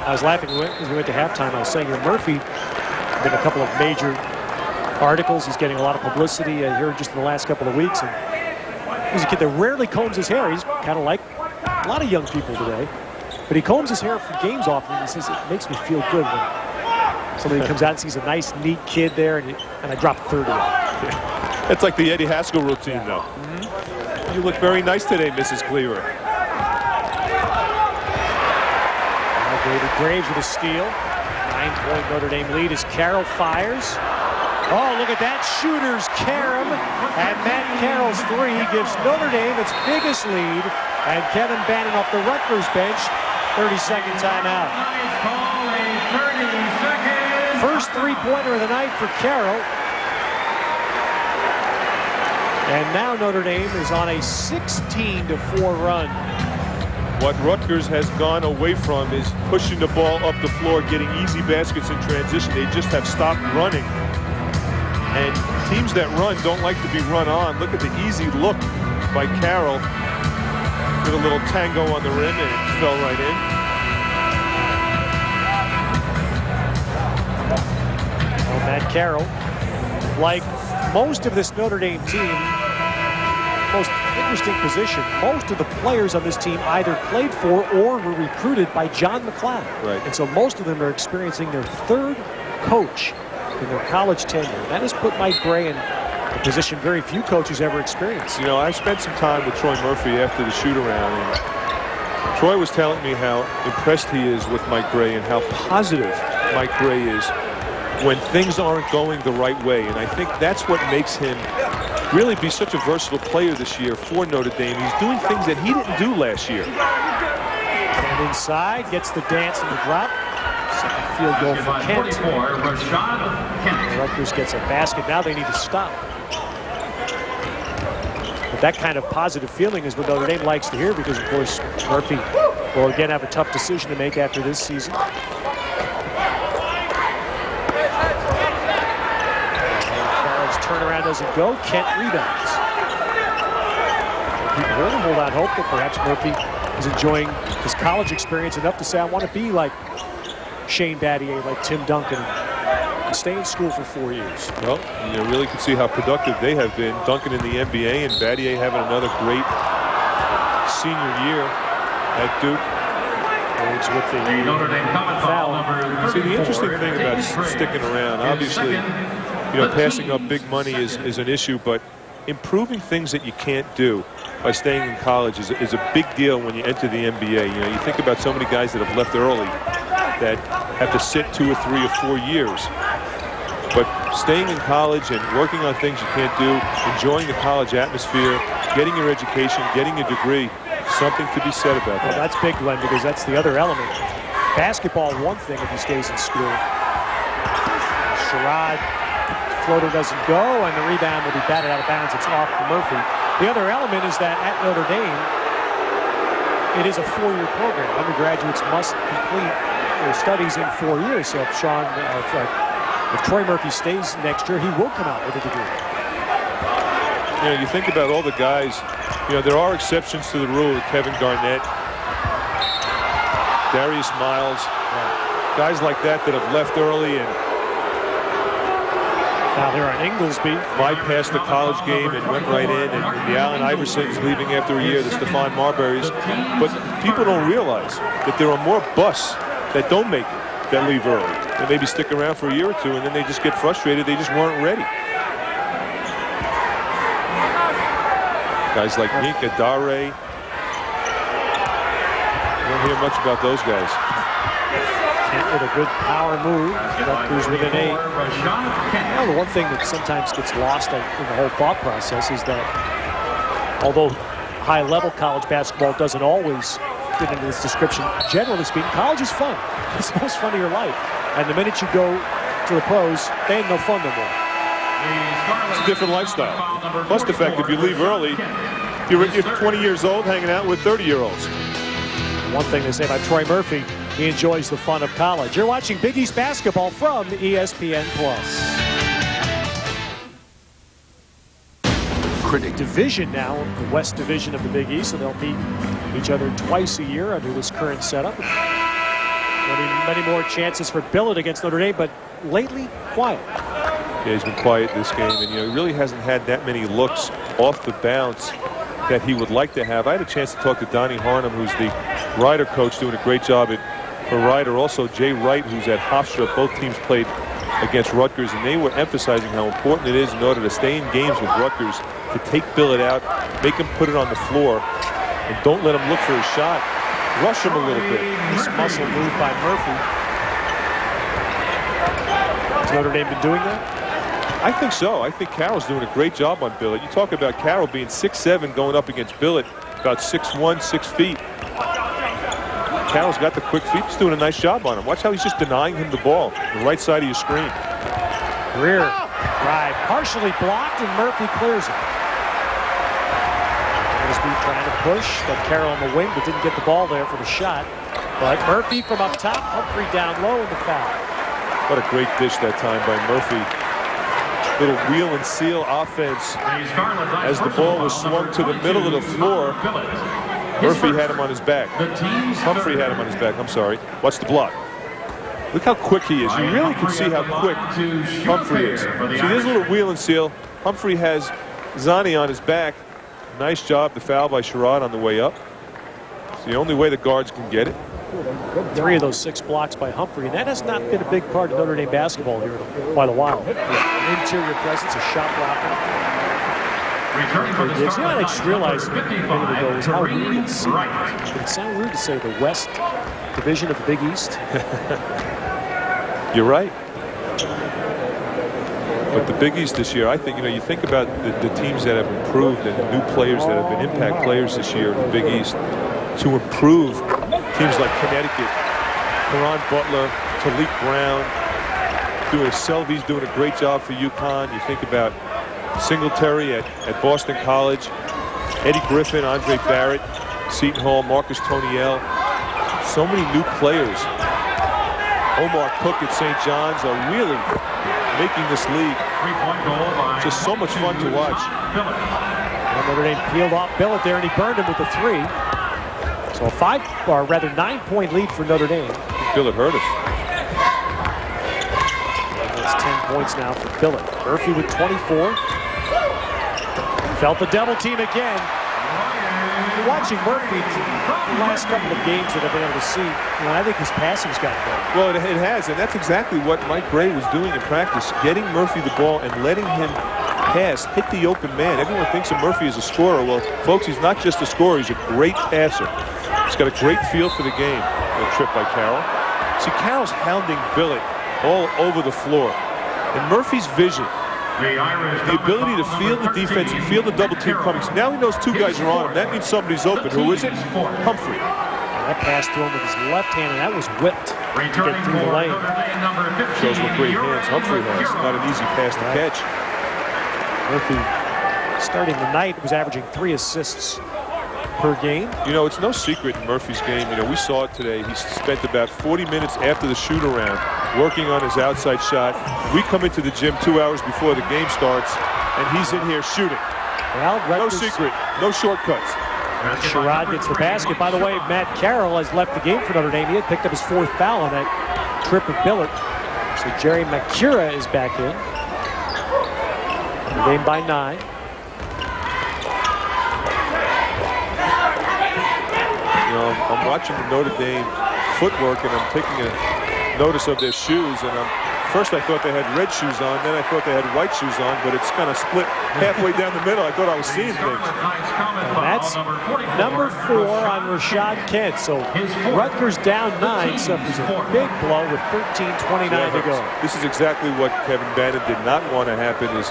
I was laughing as we went to halftime. I was saying that Murphy, been a couple of major articles. He's getting a lot of publicity here just in the last couple of weeks. And he's a kid that rarely combs his hair. He's kind of like a lot of young people today. But he combs his hair for games often, and he says, it makes me feel good when somebody comes out and sees a nice, neat kid there, and I drop 30 on him. That's like the Eddie Haskell routine, though. You look very nice today, Mrs. Cleaver. David Graves with a steal. 9-point Notre Dame lead as Carroll fires. Oh, look at that. Shooters, Karam. And Matt Carroll's 3 gives Notre Dame its biggest lead. And Kevin Bannon off the Rutgers bench. 30-second timeout. First three-pointer of the night for Carroll. And now Notre Dame is on a 16-4 run. What Rutgers has gone away from is pushing the ball up the floor, getting easy baskets in transition. They just have stopped running. And teams that run don't like to be run on. Look at the easy look by Carroll. Did a little tango on the rim and it fell right in. Well, Matt Carroll, like most of this Notre Dame team, most interesting position. Most of the players on this team either played for or were recruited by John McCloud. Right. And so most of them are experiencing their 3rd coach in their college tenure. That has put Mike Gray in a position very few coaches ever experienced. You know, I spent some time with Troy Murphy after the shoot-around, and Troy was telling me how impressed he is with Mike Gray and how positive Mike Gray is when things aren't going the right way. And I think that's what makes him really be such a versatile player this year for Notre Dame. He's doing things that he didn't do last year. And inside, gets the dance and the drop. Second field goal for Kent. Rutgers gets a basket. Now they need to stop. But that kind of positive feeling is what Notre Dame likes to hear, because, of course, Murphy will again have a tough decision to make after this season. Turnaround doesn't go. Kent rebounds. People hold out hope that perhaps Murphy is enjoying his college experience enough to say, I want to be like Shane Battier, like Tim Duncan, and stay in school for 4 years. Well, you really can see how productive they have been. Duncan in the NBA and Battier having another great senior year at Duke. With the Notre Dame foul. See, the interesting thing about sticking around, obviously, you know, passing up big money is an issue, but improving things that you can't do by staying in college is a big deal when you enter the NBA. You know, you think about so many guys that have left early that have to sit 2 or 3 or 4 years. But staying in college and working on things you can't do, enjoying the college atmosphere, getting your education, getting a degree, something to be said about that. Well, that's big, Glenn, because that's the other element. Basketball, one thing if he stays in school. Sherrod, floater doesn't go, and the rebound will be batted out of bounds. It's off to Murphy. The other element is that at Notre Dame, it is a 4-year program. Undergraduates must complete their studies in 4 years. So if Troy Murphy stays next year, he will come out with a degree. You know, you think about all the guys, you know, there are exceptions to the rule. Kevin Garnett, Darius Miles, guys like that that have left early and now there on Inglesby. bypassed the college game and went right in, and the Allen Iversons leaving after a year, the Stephon Marburys. But people don't realize that there are more busts that don't make it, that leave early. They maybe stick around for a year or two, and then they just get frustrated. They just weren't ready. Guys like Nika, Dare. You don't hear much about those guys. Kent with a good power move. Rutgers with an 8. Well, the one thing that sometimes gets lost in the whole thought process is that although high-level college basketball doesn't always fit into this description, generally speaking, college is fun. It's the most fun of your life. And the minute you go to the pros, they ain't no fun no more. It's a different lifestyle. Plus the fact if you leave early, you're 20 years old hanging out with 30-year-olds. One thing they say about Troy Murphy, he enjoys the fun of college. You're watching Big East basketball from ESPN+. critic division now, the West Division of the Big East, so they'll meet each other twice a year under this current setup. Many more chances for Billett against Notre Dame, but lately quiet. Yeah, he's been quiet this game, and he really hasn't had that many looks off the bounce that he would like to have. I had a chance to talk to Donnie Harnum, who's the Ryder coach, doing a great job for Ryder. Also, Jay Wright, who's at Hofstra. Both teams played against Rutgers, and they were emphasizing how important it is in order to stay in games with Rutgers to take Billett out, make him put it on the floor, and don't let him look for a shot. Rush him a little bit. Nice muscle move by Murphy. Has Notre Dame been doing that? I think so. I think Carroll's doing a great job on Billett. You talk about Carroll being 6'7", going up against Billett, about 6'1", 6 feet. Carroll's got the quick feet. He's doing a nice job on him. Watch how he's just denying him the ball, the right side of your screen. Greer drive partially blocked, and Murphy clears it. Trying to push, but Carroll on the wing, but didn't get the ball there for the shot. But Murphy from up top, Humphrey down low in the foul. What a great dish that time by Murphy. Little wheel and seal offense. As the ball was swung to the middle of the floor, Murphy had him on his back. Humphrey had him on his back, I'm sorry. Watch the block. Look how quick he is. You really can see how quick Humphrey is. See, there's a little wheel and seal. Humphrey has Zani on his back. Nice job, the foul by Sherrod on the way up. It's the only way the guards can get it. 3 of those 6 blocks by Humphrey, and that has not been a big part of Notre Dame basketball here in quite a while. An interior presence, a shot blocker. You know, I just realized a minute ago was how rude it seemed. It sounds rude to say the West Division of the Big East. You're right. But the Big East this year, I think, you think about the teams that have improved and the new players that have been impact players this year in the Big East to improve teams like Connecticut, Karan Butler, Talik Brown, Selvy's doing a great job for UConn. You think about Singletary at Boston College, Eddie Griffin, Andre Barrett, Seton Hall, Marcus Toniel. So many new players. Omar Cook at St. John's are really making this league just so much fun to watch. And Notre Dame peeled off Billett there, and he burned him with a 3. So a 9-point lead for Notre Dame. Billett hurt us. And that's 10 points now for Billett. Murphy with 24. Felt the double team again. Watching Murphy the last couple of games that I've been able to see, I think his passing's gotten better. Well, it has, and that's exactly what Mike Gray was doing in practice, getting Murphy the ball and letting him pass, hit the open man. Everyone thinks of Murphy as a scorer. Well, folks, he's not just a scorer, he's a great passer. He's got a great feel for the game. A trip by Carroll. See, Carroll's hounding Billett all over the floor. And Murphy's vision, the ability to feel the defense and feel the double team coming. So now he knows 2 guys are on him. That means somebody's open. Who is it? Humphrey. That pass to him with his left hand, and that was whipped to get through the lane. Shows what great hands Humphrey has. Not an easy pass to catch. Murphy, starting the night, was averaging 3 assists per game. It's no secret in Murphy's game. We saw it today. He spent about 40 minutes after the shoot-around working on his outside shot. We come into the gym 2 hours before the game starts, and he's in here shooting. Well, no secret, no shortcuts. Sherrod gets the basket. By the way, Matt Carroll has left the game for Notre Dame. He had picked up his 4th foul on that trip of Billett. So Jerry McCura is back in. Notre Dame by 9. I'm watching the Notre Dame footwork, and I'm taking a notice of their shoes. And first I thought they had red shoes on, then I thought they had white shoes on, but it's kind of split halfway down the middle. I thought I was seeing things. And that's number 4 on Rashad Kent. So Rutgers down 9 suffers a big blow with 13:29 to go. This is exactly what Kevin Bannon did not want to happen, is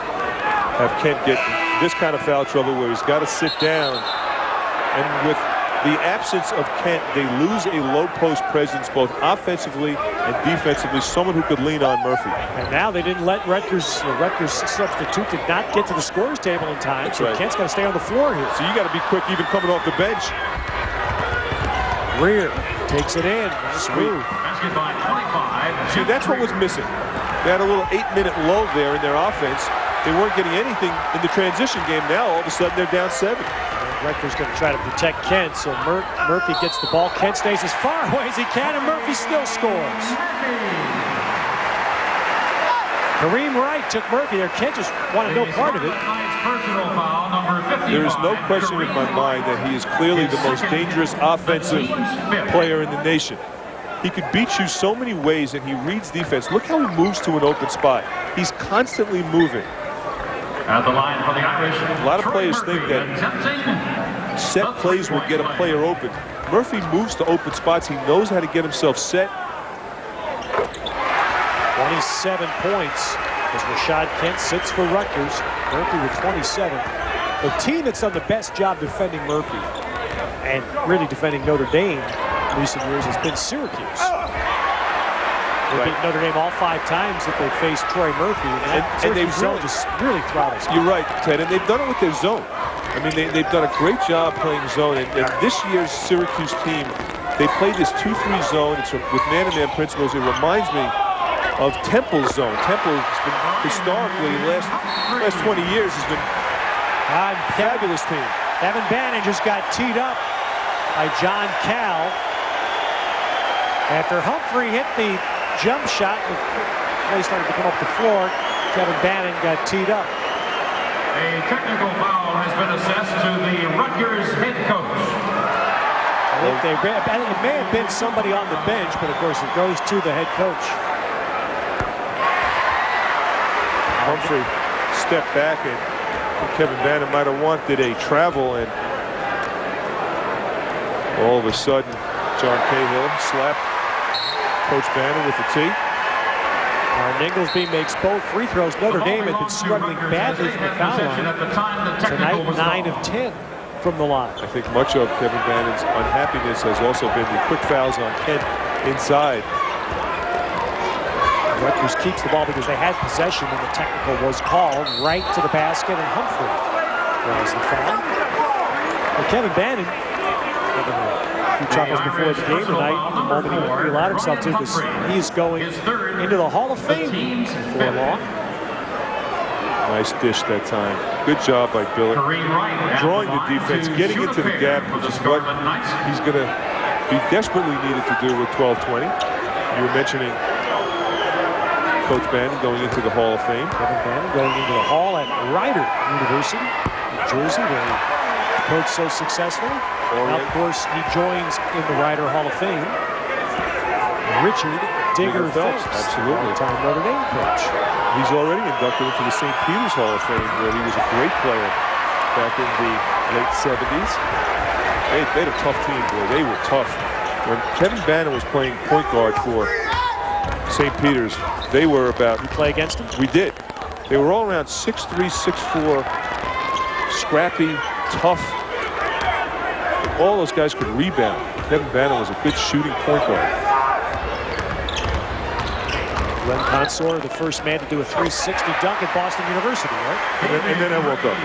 have Kent get this kind of foul trouble where he's got to sit down. And with the absence of Kent, they lose a low post presence both offensively and defensively, someone who could lean on Murphy. And now they didn't let Rutgers substitute did not get to the scorer's table in time. That's so right. Kent's got to stay on the floor here. So you got to be quick even coming off the bench. Greer takes it in. Smooth. See, that's what was missing. They had a little 8-minute lull there in their offense. They weren't getting anything in the transition game. Now, all of a sudden, they're down 7. Rutgers going to try to protect Kent, so Murphy gets the ball. Kent stays as far away as he can, and Murphy still scores. Kareem Wright took Murphy there. Kent just wanted no part of it. There is no question in my mind that he is clearly the most dangerous offensive player in the nation. He could beat you so many ways, and he reads defense. Look how he moves to an open spot. He's constantly moving. At the line for the Irish, a lot of players think that set plays will get a player open. Murphy moves to open spots. He knows how to get himself set. 27 points as Rashad Kent sits for Rutgers. Murphy with 27. The team that's done the best job defending Murphy and really defending Notre Dame in recent years has been Syracuse. They beat Notre Dame all 5 times that they faced Troy Murphy, and they've really just really throttles. You're right, Ted, and they've done it with their zone. I mean, they've done a great job playing zone, and this year's Syracuse team, they play this 2-3 zone. It's with man-to-man principles. It reminds me of Temple's zone. Temple has been historically, last 20 years, has been a fabulous team. Kevin Bannon just got teed up by John Cal. After Humphrey hit the jump shot, the play started to come up the floor. Kevin Bannon got teed up. A technical foul has been assessed to the Rutgers head coach. I think it may have been somebody on the bench, but of course it goes to the head coach. Humphrey stepped back, and Kevin Bannon might have wanted a travel, and all of a sudden, John Cahill slapped Coach Bannon with the tee. Inglesby makes both free throws. Notre Dame had been struggling badly from the foul line. Tonight, 9 of 10 from the line. I think much of Kevin Bannon's unhappiness has also been the quick fouls on Kent inside. Rutgers keeps the ball because they had possession, and the technical was called right to the basket, and Humphrey was the foul. Well, Kevin Bannon, a few troubles before the game tonight, the moment he allowed himself to, because he's going into the Hall of Fame before long. Nice dish that time. Good job by Billett. Drawing the defense, getting into the gap, which is what he's going to be desperately needed to do with 12-20. You were mentioning Coach Bannon going into the Hall of Fame. Kevin Bannon going into the Hall at Rider University, New Jersey, where he coached so successfully. Now, of course, he joins in the Rider Hall of Fame Richard Digger Phelps, absolutely, time Notre Dame coach. He's already inducted into the St. Peter's Hall of Fame, where he was a great player back in the late 70s. They had a tough team, boy. They were tough. When Kevin Bannon was playing point guard for St. Peter's, they were about... You play against him? We did. They were all around 6'3", 6'4", scrappy, tough. All those guys could rebound. Kevin Bannon was a good shooting point guard. Glenn Consor, the first man to do a 360 dunk at Boston University, right? And then I woke up.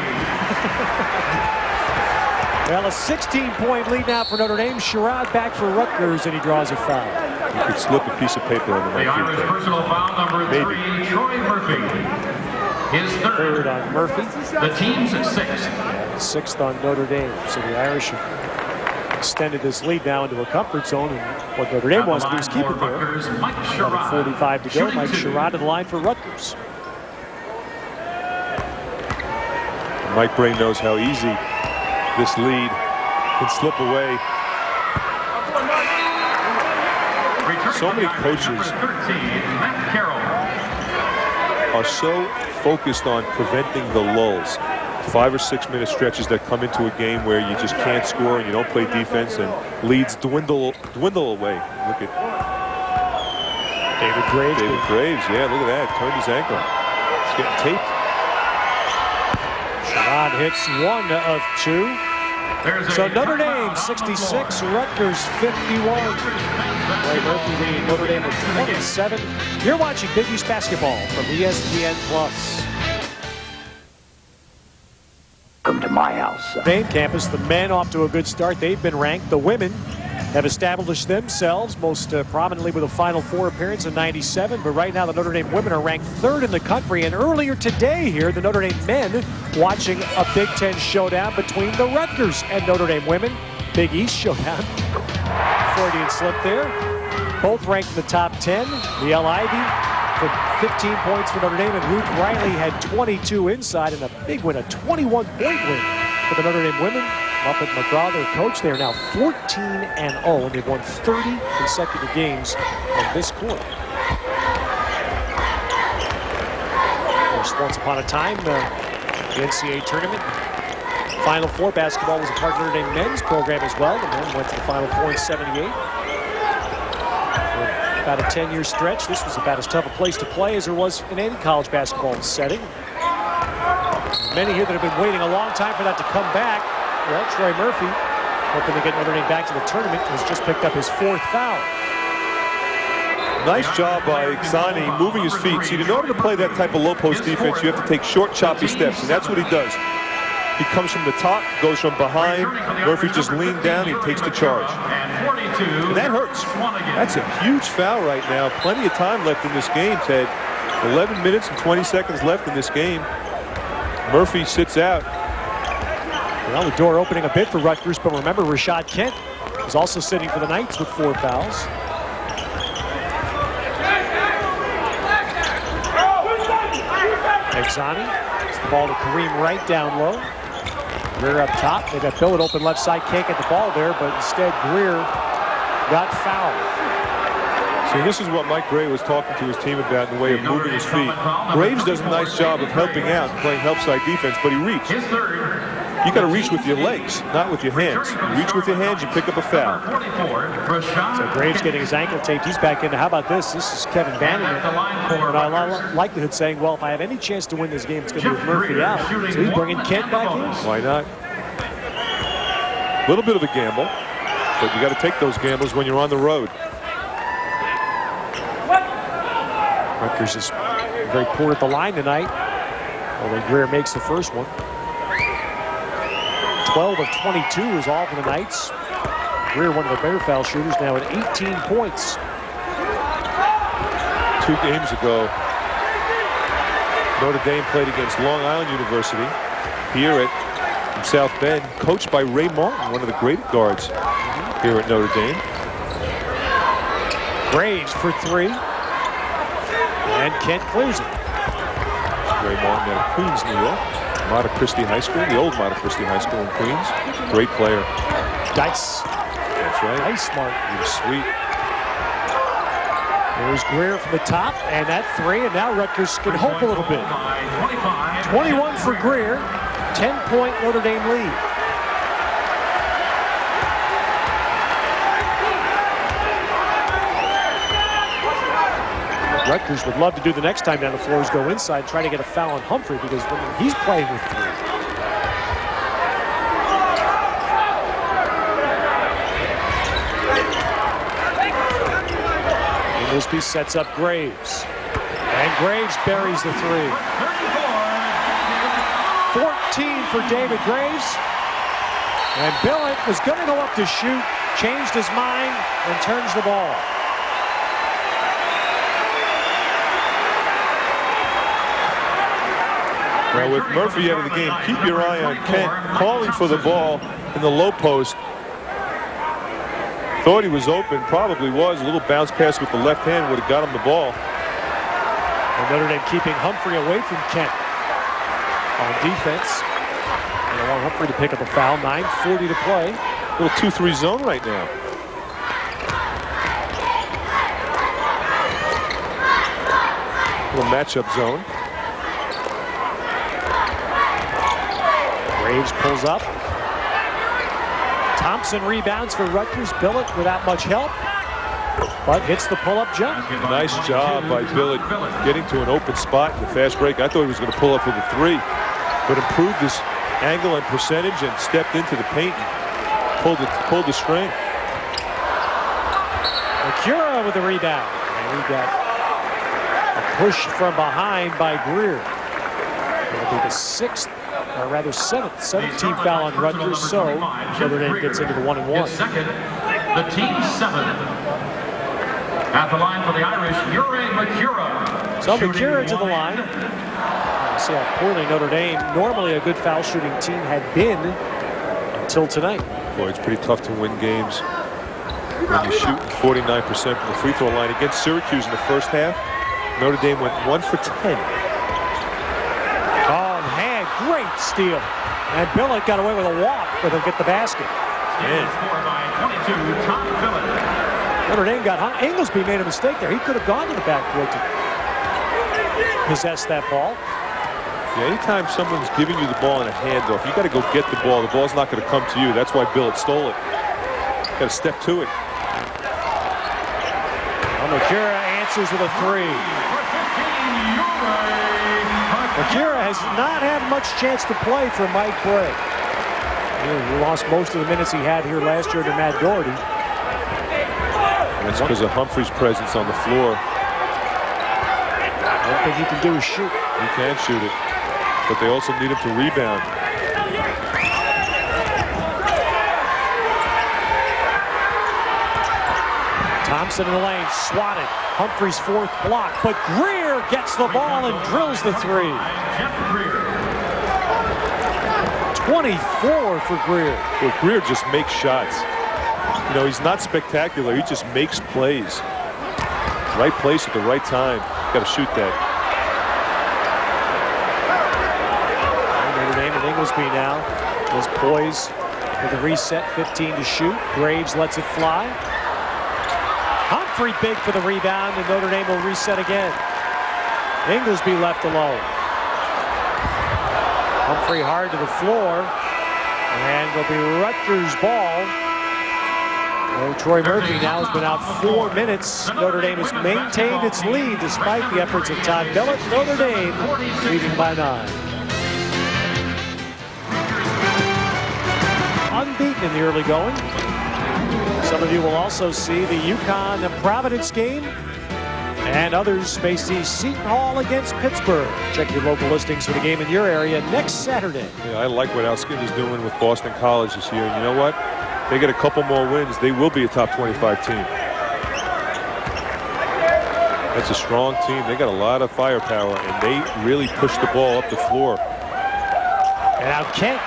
Well, a 16-point lead now for Notre Dame. Sherrod back for Rutgers, and he draws a foul. You could slip a piece of paper on the Irish personal foul number 3, Troy Murphy. His third on Murphy. The team's 6th. And 6th on Notre Dame. So the Irish have extended this lead now into a comfort zone, and what Notre Dame wants to do is keep it there. 45 to go. Mike Sherrod to the line for Rutgers. Mike Bray knows how easy this lead can slip away. So many coaches are so focused on preventing the lulls. 5 or 6 minute stretches that come into a game where you just can't score and you don't play defense, and leads dwindle away. Look at David Graves. David Graves, yeah, look at that. Turned his ankle. It's getting taped. Sherrod hits 1 of 2. So Notre Dame 66, Rutgers 51. Troy Murphy leading Notre Dame with 27. You're watching Big East basketball from ESPN+. Come to my house. Dame campus, the men off to a good start. They've been ranked. The women have established themselves most prominently with a Final Four appearance in '97. But right now, the Notre Dame women are ranked 3rd in the country. And earlier today here, the Notre Dame men watching a Big Ten showdown between the Rutgers and Notre Dame women. Big East showdown. Freudian slip there. Both ranked in the top 10. Liel Ivey for 15 points for Notre Dame, and Ruth Riley had 22 inside, and a big win, a 21-point win for the Notre Dame women. Muffet McGraw, their coach, they are now 14-0, and they've won 30 consecutive games on this court. Of course, once upon a time, the NCAA tournament, Final Four basketball was a part of Notre Dame men's program as well. The men went to the Final Four in '78. For about a 10-year stretch, this was about as tough a place to play as there was in any college basketball setting. Many here that have been waiting a long time for that to come back. Well, Troy Murphy, hoping to get Notre Dame back to the tournament, has just picked up his 4th foul. Nice job by Exani moving his feet. See, in order to play that type of low post defense, you have to take short, choppy steps, and that's what he does. He comes from the top, goes from behind. Murphy just leaned down, he takes the charge. And that hurts. That's a huge foul right now. Plenty of time left in this game, Ted. 11 minutes and 20 seconds left in this game. Murphy sits out. Well, the door opening a bit for Rutgers, but remember, Rashad Kent is also sitting for the Knights with 4 fouls. Exani gets the ball to Kareem Wright down low. Greer up top. They got Billett open left side, can't get the ball there, but instead Greer got fouled. See, this is what Mike Gray was talking to his team about in the way of moving his feet. Graves does a nice job of helping out and playing help side defense, but he reaches. You got to reach with your legs, not with your hands. You reach with your hands, you pick up a foul. So Graves getting his ankle taped. He's back in. How about this? This is Kevin Banniman. And I likelihood saying, well, if I have any chance to win this game, it's going to be with Murphy out. So he's bringing Kent back in. Why not? A little bit of a gamble, but you got to take those gambles when you're on the road. Rutgers is very poor at the line tonight, although Greer makes the first one. 12 of 22 is all for the Knights. Greer, one of the better foul shooters, now at 18 points. 2 games ago, Notre Dame played against Long Island University here at South Bend, coached by Ray Martin, one of the great guards here at Notre Dame. Graves for 3. And Kent clears it. Ray Martin out of Queens, New York. Mater Christi High School, the old Mater Christi High School in Queens. Great player. Dice. That's right. Dice smart. He was sweet. There's Greer from the top, and that 3, and now Rutgers can hope a little bit. 21 for Greer, 10-point Notre Dame lead. Rutgers would love to do the next time down the floor is go inside and try to get a foul on Humphrey, because he's playing with 3. Gillespie sets up Graves. And Graves buries the 3. 14 for David Graves. And Billett was going to go up to shoot, changed his mind, and turns the ball. Now with Murphy out of the game, keep your eye on Kent calling for the ball in the low post. Thought he was open, probably was. A little bounce pass with the left hand would have got him the ball. And Notre Dame keeping Humphrey away from Kent on defense. And I want Humphrey to pick up a foul. 9:40 to play. Little 2-3 zone right now. Little matchup zone. Graves pulls up. Thompson rebounds for Rutgers. Billett without much help, but hits the pull-up jump. Nice job by Billett getting to an open spot in the fast break. I thought he was going to pull up with a 3, but improved his angle and percentage and stepped into the paint and pulled the string. Acura with the rebound. And we got a push from behind by Greer. It'll be the 6th, or rather 17th foul on Rutgers, so Notre Dame gets into the 1-and-1. the team's 7th. At the line for the Irish, McCura. So McCura to the line. You see how poorly Notre Dame, normally a good foul shooting team, had been until tonight. Boy, it's pretty tough to win games when you shoot 49% from the free throw line. Against Syracuse in the first half, Notre Dame went 1 for 10. Oh, man, great steal. And Billett got away with a walk, but he'll get the basket. Scored by 22, Tom Billett. Notre Dame got hung. Inglesby made a mistake there. He could have gone to the backcourt to possess that ball. Yeah, anytime someone's giving you the ball in a handoff, you got to go get the ball. The ball's not going to come to you. That's why Billett stole it. Got to step to it. McCura answers with a 3. McCura has not had much chance to play for Mike Bray. He lost most of the minutes he had here last year to Matt Doherty. And it's because of Humphrey's presence on the floor. One thing he can do is shoot. He can shoot it, but they also need him to rebound. Thompson in the lane, swatted. Humphrey's 4th block, but Greer gets the ball and drills the 3. Jeff Greer. 24 for Greer. Well, Greer just makes shots. You know, he's not spectacular. He just makes plays. Right place at the right time. Got to shoot that. Notre Dame and Inglesby now is poised for the reset. 15 to shoot. Graves lets it fly. Humphrey big for the rebound, and Notre Dame will reset again. Inglesby left alone. Humphrey hard to the floor, and it'll be Rutgers ball. Oh, Troy Murphy now has been out 4 minutes. Notre Dame has maintained its lead despite the efforts of Todd Billett. Notre Dame leading by 9. Unbeaten in the early going. Some of you will also see the UConn-Providence game, and others may see Seton Hall against Pittsburgh. Check your local listings for the game in your area next Saturday. Yeah, I like what Alskin is doing with Boston College this year. And you know what? They get a couple more wins, they will be a top 25 team. That's a strong team. They got a lot of firepower, and they really push the ball up the floor. And now Kent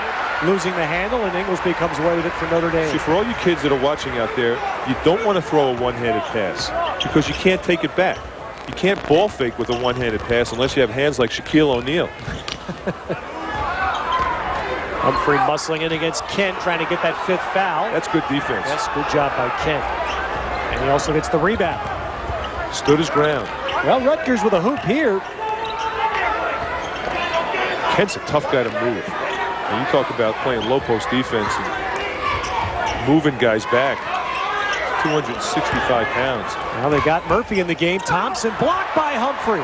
losing the handle, and Inglesby comes away with it for Notre Dame. See, for all you kids that are watching out there, you don't want to throw a one-handed pass because you can't take it back. You can't ball fake with a one-handed pass unless you have hands like Shaquille O'Neal. Humphrey muscling in against Kent, trying to get that 5th foul. That's good defense. Yes, good job by Kent. And he also gets the rebound. Stood his ground. Well, Rutgers with a hoop here. Kent's a tough guy to move. And you talk about playing low post defense and moving guys back. 265 pounds. Now they got Murphy in the game. Thompson blocked by Humphrey.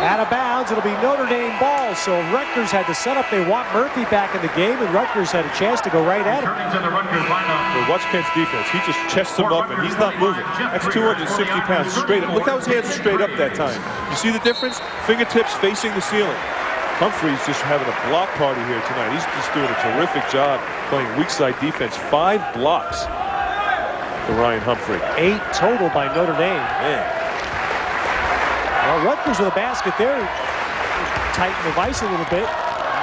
Out of bounds, it'll be Notre Dame ball. So Rutgers had to set up. They want Murphy back in the game, and Rutgers had a chance to go right at him. Well, watch Kent's defense. He just chests him up, and he's not moving. That's 260 pounds straight up. Look how his hands are straight up that time. You see the difference? Fingertips facing the ceiling. Humphrey's just having a block party here tonight. He's just doing a terrific job playing weak side defense. 5 blocks for Ryan Humphrey. 8 total by Notre Dame. Man. Well, Rutgers with a basket there. Tighten the vice a little bit.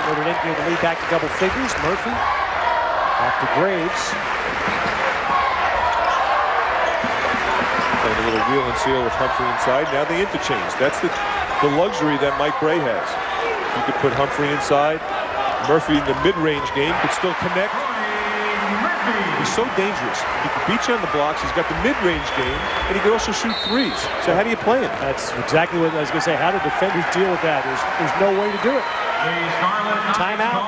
Notre Dame gave the lead back to double figures. Murphy off to Graves. Playing a little wheel and seal with Humphrey inside. Now they interchange. That's the luxury that Mike Bray has. You could put Humphrey inside. Murphy in the mid-range game could still connect. He's so dangerous. He can beat you on the blocks. He's got the mid-range game, and he can also shoot threes. So how do you play him? That's exactly what I was going to say. How do defenders deal with that? There's no way to do it. Timeout.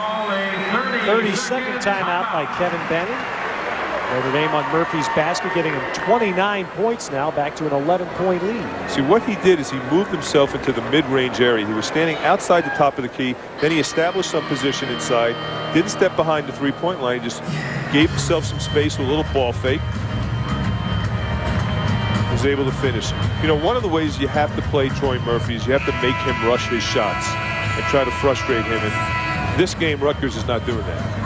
30-second timeout by Kevin Bannon. Notre Dame on Murphy's basket, getting him 29 points now, back to an 11-point lead. See, what he did is he moved himself into the mid-range area. He was standing outside the top of the key. Then he established some position inside. Didn't step behind the three-point line. He just gave himself some space with a little ball fake. Was able to finish. You know, one of the ways you have to play Troy Murphy is you have to make him rush his shots and try to frustrate him. And this game, Rutgers is not doing that.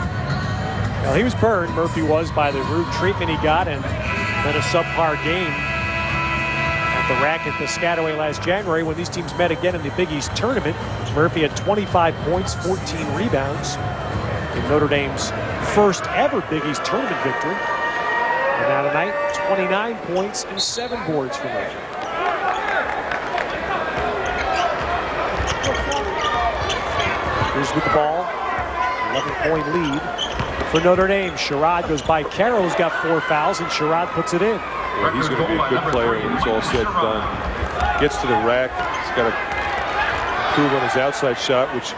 Well, he was burned, Murphy was, by the rude treatment he got and then a subpar game at the rack at Piscataway last January when these teams met again in the Big East tournament. Murphy had 25 points, 14 rebounds in Notre Dame's first ever Big East tournament victory. And now tonight, 29 points and 7 boards for Murphy. Here's with the ball, 11-point lead for Notre Dame. Sherrod goes by Carroll, who's got 4 fouls, and Sherrod puts it in. Yeah, he's going to be a good player when it's all said and done. Gets to the rack. He's got to improve on his outside shot, which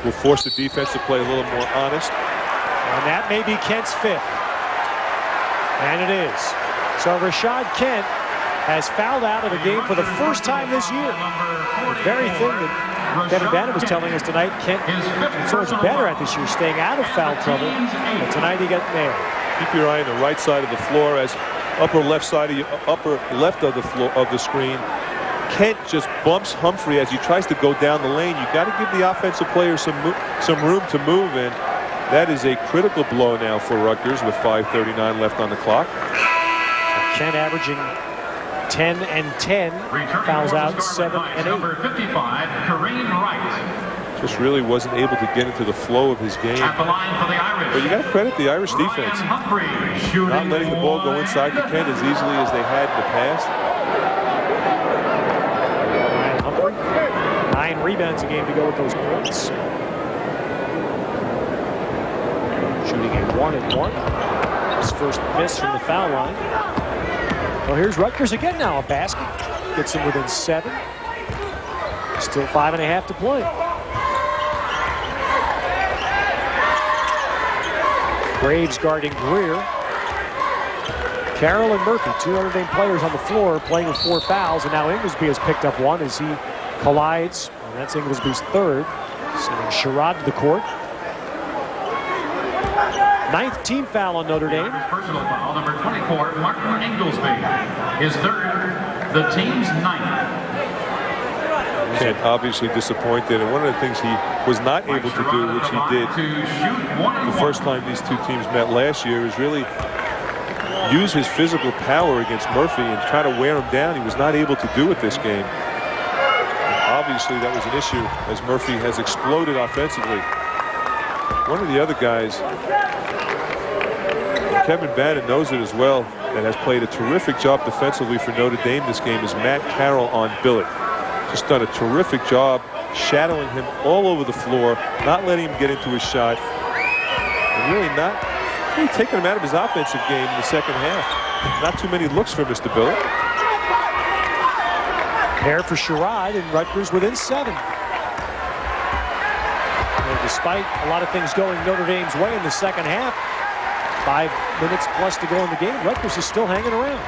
will force the defense to play a little more honest. And that may be Kent's 5th. And it is. So Rashad Kent has fouled out of the game for the first time this year. The very thing that Kevin Bannon was telling us tonight, Kent is so much better at this year, staying out of foul trouble. But tonight he got nailed. Keep your eye on the right side of the floor as upper left of the floor of the screen. Kent just bumps Humphrey as he tries to go down the lane. You got to give the offensive players some room to move, and that is a critical blow now for Rutgers with 5:39 left on the clock. Kent averaging 10 and 10, fouls out 7 and 8. Number 55, Kareem Wright. Just really wasn't able to get into the flow of his game. At the line for the Irish. But you got to credit the Irish defense. Not letting the ball go inside to Kent as easily as they had in the past. Humphrey, 9 rebounds a game to go with those points. Shooting a 1-and-1. His first miss from the foul line. Well, here's Rutgers again now. A basket gets him within 7. Still 5.5 to play. Graves guarding Greer. Carroll and Murphy, 2 Notre Dame players on the floor, playing with 4 fouls, and now Inglesby has picked up 1 as he collides, and that's Inglesby's 3rd. Sending Sherrod to the court. 9th team foul on Notre Dame. Personal foul, number 24, Martin Inglesby. His 3rd, the team's 9th. Kent obviously disappointed, and one of the things he was not able to do, which he did the first time these two teams met last year, is really use his physical power against Murphy and try to wear him down. He was not able to do it this game. And obviously that was an issue as Murphy has exploded offensively. One of the other guys, Kevin Bannon knows it as well, and has played a terrific job defensively for Notre Dame this game, is Matt Carroll on Billick. Just done a terrific job shadowing him all over the floor, not letting him get into his shot, and really taking him out of his offensive game in the second half. Not too many looks for Mr. Billick. Pair for Sherrod, and Rutgers within 7. And despite a lot of things going Notre Dame's way in the second half, 5 minutes plus to go in the game, Rutgers is still hanging around.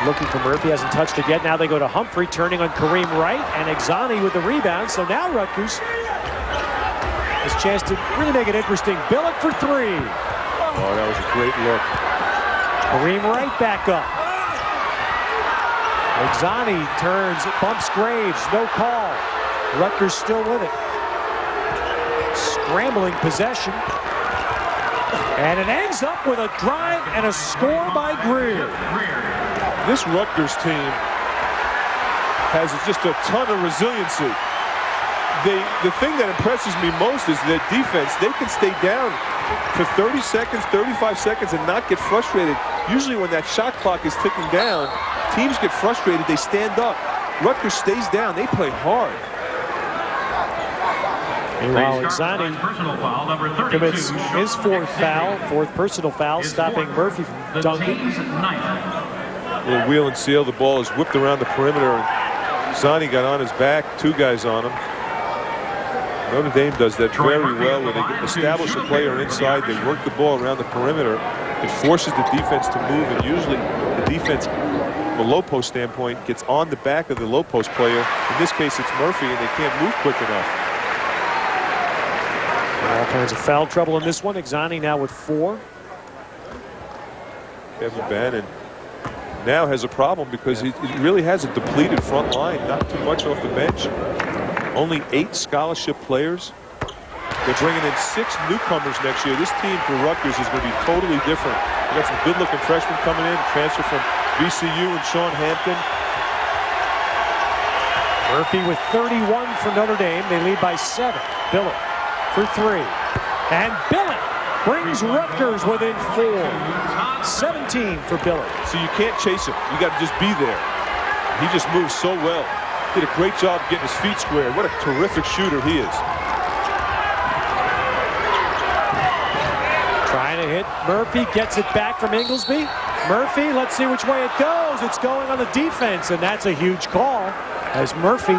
Looking for Murphy, hasn't touched it yet. Now they go to Humphrey, turning on Kareem Wright, and Exani with the rebound. So now Rutgers has a chance to really make it interesting. Billick for 3. Oh, that was a great look. Kareem Wright back up. Exani turns, bumps Graves, no call. Rutgers still with it. Scrambling possession. And it ends up with a drive and a score by Greer. This Rutgers team has just a ton of resiliency. The thing that impresses me most is their defense. They can stay down for 30 seconds, 35 seconds, and not get frustrated. Usually when that shot clock is ticking down, teams get frustrated, they stand up. Rutgers stays down, they play hard. Meanwhile, Exani commits his 4th personal foul, stopping Murphy from dunking. A little wheel and seal. The ball is whipped around the perimeter, and Zani got on his back. 2 guys on him. Notre Dame does that very well when they establish a player inside. They work the ball around the perimeter. It forces the defense to move, and usually the defense, from a low post standpoint, gets on the back of the low post player. In this case, it's Murphy, and they can't move quick enough. All kinds of foul trouble in this one. Exani now with 4. Kevin Bannon now has a problem because he really has a depleted front line. Not too much off the bench. Only 8 scholarship players. They're bringing in 6 newcomers next year. This team for Rutgers is going to be totally different. We got some good-looking freshmen coming in. Transfer from VCU and Sean Hampton. Murphy with 31 for Notre Dame. They lead by 7. Billett for 3. And Billett brings Rutgers within 4. 17 for Billett. So you can't chase him. You got to just be there. He just moves so well. Did a great job getting his feet squared. What a terrific shooter he is. Trying to hit Murphy, gets it back from Inglesby. Murphy, let's see which way it goes. It's going on the defense, and that's a huge call as Murphy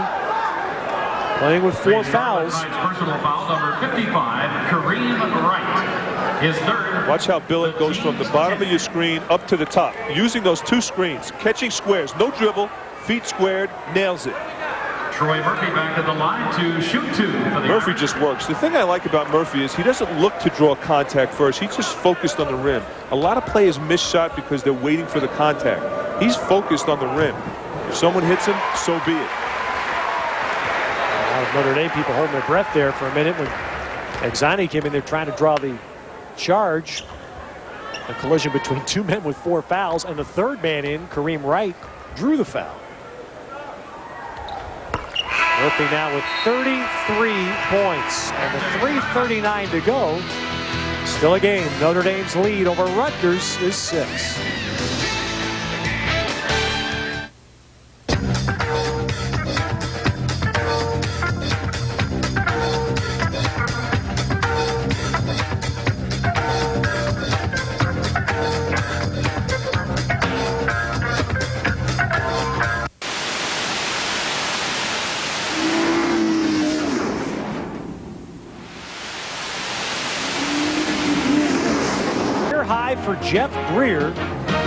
playing with 4 fouls. Personal foul number 55, Kareem Wright. His third. Watch how Billett goes from the bottom of your screen up to the top, using those 2 screens, catching squares, no dribble, feet squared, nails it. Troy Murphy back to the line to shoot 2 for the Murphy Irish. just works. The thing I like about Murphy is he doesn't look to draw contact first. He's just focused on the rim. A lot of players miss shot because they're waiting for the contact. He's focused on the rim. If someone hits him, so be it. A lot of Notre Dame people holding their breath there for a minute when Exani came in there trying to draw the charge. A collision between 2 men with 4 fouls, and the third man in, Kareem Wright, drew the foul. Murphy now with 33 points and with 3:39 to go. Still a game. Notre Dame's lead over Rutgers is 6. High for Jeff Greer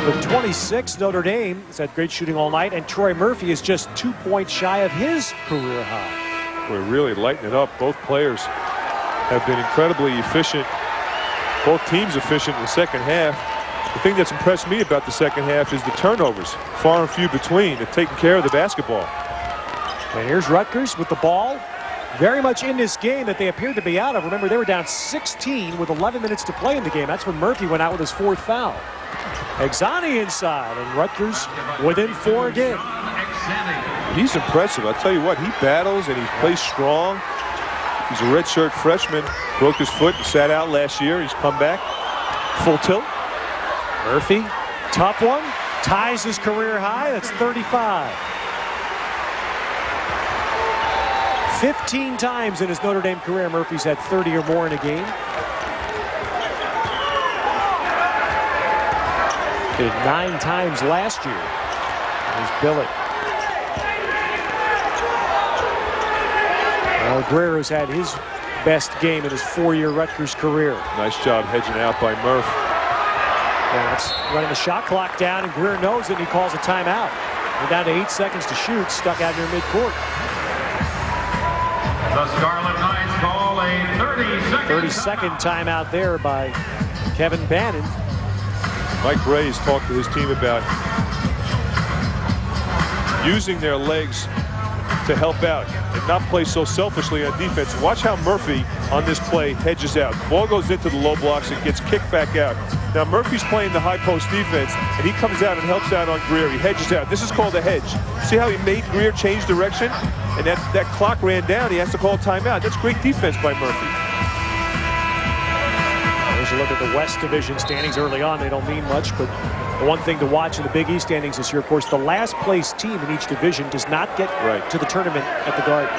with 26. Notre Dame has had great shooting all night, and Troy Murphy is just 2 points shy of his career high. We're really lighting it up. Both players have been incredibly efficient. Both teams efficient in the second half. The thing that's impressed me about the second half is the turnovers. Far and few between. They're taking care of the basketball. And here's Rutgers with the ball. Very much in this game that they appeared to be out of. Remember, they were down 16 with 11 minutes to play in the game. That's when Murphy went out with his 4th foul. Exani inside, and Rutgers within 4 again. He's impressive. I'll tell you what, he battles and he plays strong. He's a redshirt freshman. Broke his foot and sat out last year. He's come back. Full tilt. Murphy, tough one. Ties his career high. That's 35. 15 times in his Notre Dame career, Murphy's had 30 or more in a game. Did 9 times last year. There's Billett. Well, Greer has had his best game in his 4-year Rutgers career. Nice job hedging out by Murph. Well, it's running the shot clock down, and Greer knows it, and he calls a timeout. We're down to 8 seconds to shoot, stuck out near midcourt. The Scarlet Knights call a 32nd timeout there by Kevin Bannon. Mike Ray has talked to his team about using their legs to help out and not play so selfishly on defense. Watch how Murphy on this play hedges out. The ball goes into the low blocks and gets kicked back out. Now Murphy's playing the high post defense, and he comes out and helps out on Greer. He hedges out. This is called a hedge. See how he made Greer change direction? And that clock ran down. He has to call timeout. That's great defense by Murphy. There's a look at the West Division standings early on. They don't mean much, but the one thing to watch in the Big East standings this year, of course, the last place team in each division does not get to the tournament at the Garden.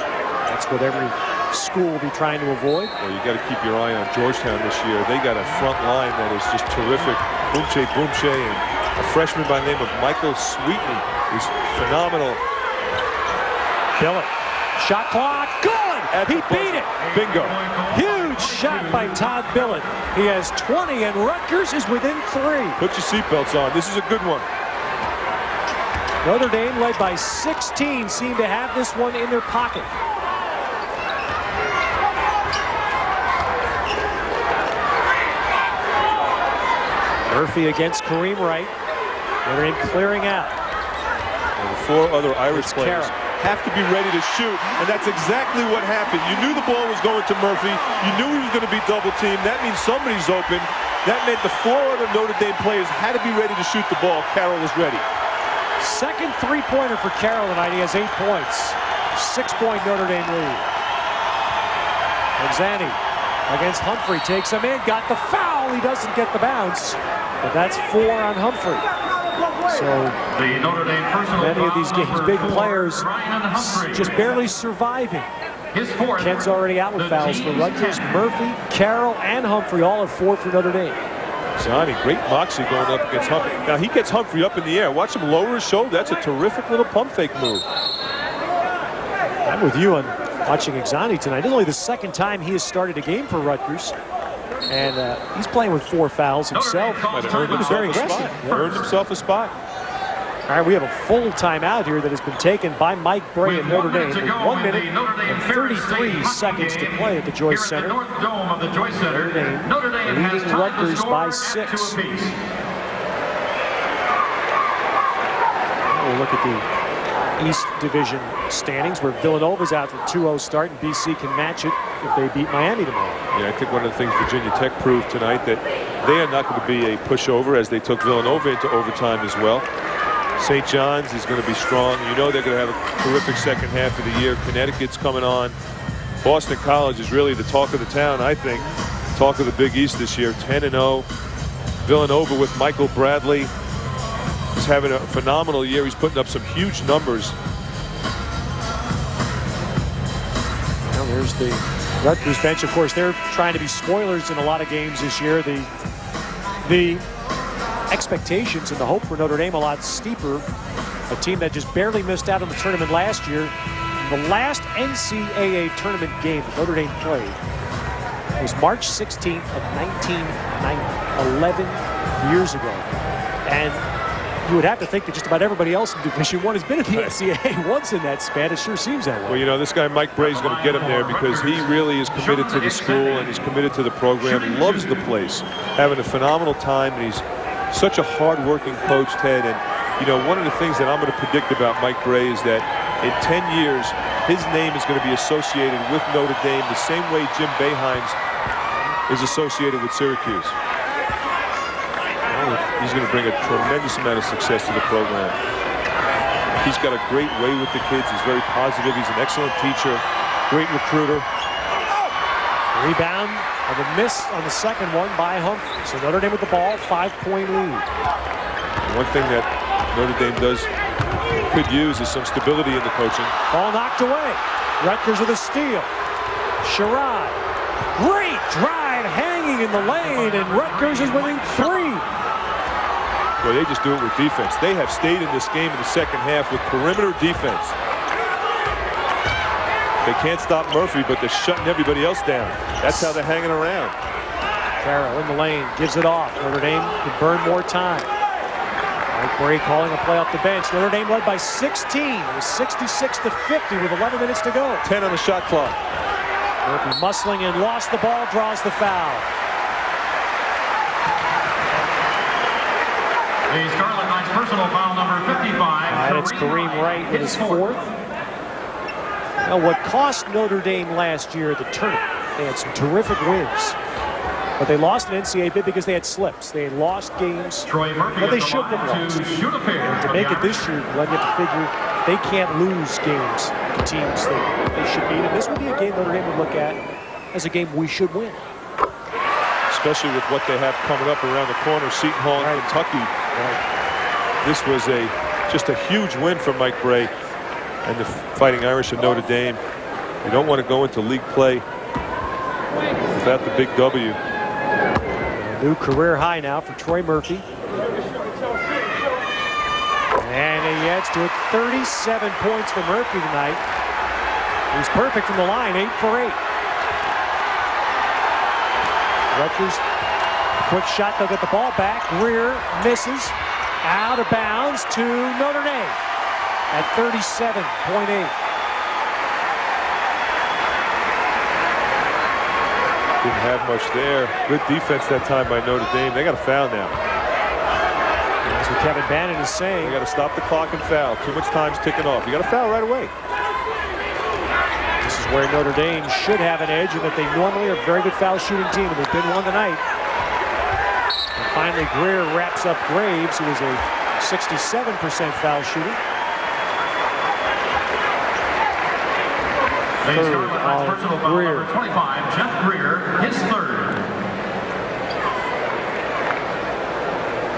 That's what every school will be trying to avoid. Well, you got to keep your eye on Georgetown this year. They got a front line that is just terrific. Boomche, and a freshman by the name of Michael Sweetney who's phenomenal. Billett, shot clock, good! He beat it. Bingo. Huge shot by Todd Billett. He has 20, and Rutgers is within 3. Put your seatbelts on. This is a good one. Notre Dame, led by 16, seem to have this one in their pocket. Murphy against Kareem Wright. Notre Dame clearing out. And the 4 other Irish players have to be ready to shoot, and that's exactly what happened. You knew the ball was going to Murphy. You knew he was going to be double teamed. That means somebody's open. That meant the 4 other Notre Dame players had to be ready to shoot the ball. Carroll was ready. Second three-pointer for Carroll tonight. He has 8 points. 6-point Notre Dame lead. And Zanny against Humphrey takes him in. Got the foul. He doesn't get the bounce. But that's 4 on Humphrey. So The Notre Dame personal many of these foul games, number big 4, players Ryan Humphrey. just barely surviving. His 4th. Ken's already out with The fouls for team's Rutgers. 10th. Murphy, Carroll, and Humphrey all have 4 for Notre Dame. Johnny, great moxie going up against Humphrey. Now he gets Humphrey up in the air. Watch him lower his shoulder. That's a terrific little pump fake move. I'm with you on watching Exani tonight. This is only the 2nd time he has started a game for Rutgers. And he's playing with 4 fouls himself. Might have earned He was very himself a aggressive. spot. Yeah. Earned himself a spot. All right, we have a full timeout here that has been taken by Mike Bray at With Notre 1 Dame. minute to With go 1 in minute the Notre Dame and Ferris State 33 hockey seconds to game play at the Joyce here Center. at the North Dome of the Joyce Center. Notre Dame has leading tied Rutgers the score by at 6. 2 apiece. We'll look at the East Division standings where Villanova's out for 2-0 start and BC can match it if they beat Miami tomorrow. Yeah, I think one of the things Virginia Tech proved tonight that they are not going to be a pushover as they took Villanova into overtime as well. St. John's is going to be strong. You know they're going to have a terrific second half of the year. Connecticut's coming on. Boston College is really the talk of the town, I think. Talk of the Big East this year, 10-0. Villanova with Michael Bradley is having a phenomenal year. He's putting up some huge numbers. Well, there's the Rutgers bench. Of course, they're trying to be spoilers in a lot of games this year. The expectations and the hope for Notre Dame a lot steeper. A team that just barely missed out on the tournament last year. The last NCAA tournament game that Notre Dame played was March 16th of 1990, 11 years ago. And you would have to think that just about everybody else in Division I has been in the NCAA once in that span. It sure seems that way. Well, you know, this guy Mike Bray is going to get him there because he really is committed to the school and he's committed to the program. He loves the place, having a phenomenal time, and he's such a hard-working coach, Ted. And, you know, one of the things that I'm going to predict about Mike Bray is that in 10 years, his name is going to be associated with Notre Dame the same way Jim Boeheim's is associated with Syracuse. He's going to bring a tremendous amount of success to the program. He's got a great way with the kids. He's very positive. He's an excellent teacher, great recruiter. Rebound of a miss on the second one by Humphrey. So Notre Dame with the ball, 5-point lead. One thing that Notre Dame could use is some stability in the coaching. Ball knocked away. Rutgers with a steal. Sherrod. Great drive hanging in the lane, and Rutgers is winning 3. Well, they just do it with defense. They have stayed in this game in the second half with perimeter defense. They can't stop Murphy, but they're shutting everybody else down. That's how they're hanging around. Carroll in the lane, gives it off. Notre Dame can burn more time. Mike Bray calling a play off the bench. Notre Dame led by 16. It was 66-50 with 11 minutes to go. 10 on the shot clock. Murphy muscling in, lost the ball, draws the foul. The Scarlet Knights personal foul number 55. And it's Kareem Wright with his 4th. Now, what cost Notre Dame last year at the tournament, they had some terrific wins. But they lost an NCAA bid because they had slips. They had lost games that they shouldn't have lost. And to make it this year, you have to figure they can't lose games to teams that they should beat. And this would be a game Notre Dame would look at as a game we should win. Especially with what they have coming up around the corner, Seton Hall and Kentucky. This was just a huge win for Mike Bray and the Fighting Irish of Notre Dame. You don't want to go into league play without the big W. A new career high now for Troy Murphy. And he adds to it 37 points for Murphy tonight. He's perfect from the line, 8 for 8. Rutgers, quick shot, they'll get the ball back. Greer misses, out of bounds to Notre Dame at 37.8. Didn't have much there. Good defense that time by Notre Dame. They got a foul now. As with Kevin Bannon is saying. You got to stop the clock and foul. Too much time's ticking off. You got to foul right away. This is where Notre Dame should have an edge, and that they normally are a very good foul shooting team, and they've been one tonight. And finally, Greer wraps up Graves, who is a 67% foul shooter. Third on personal foul number 25, Jeff Greer, his third.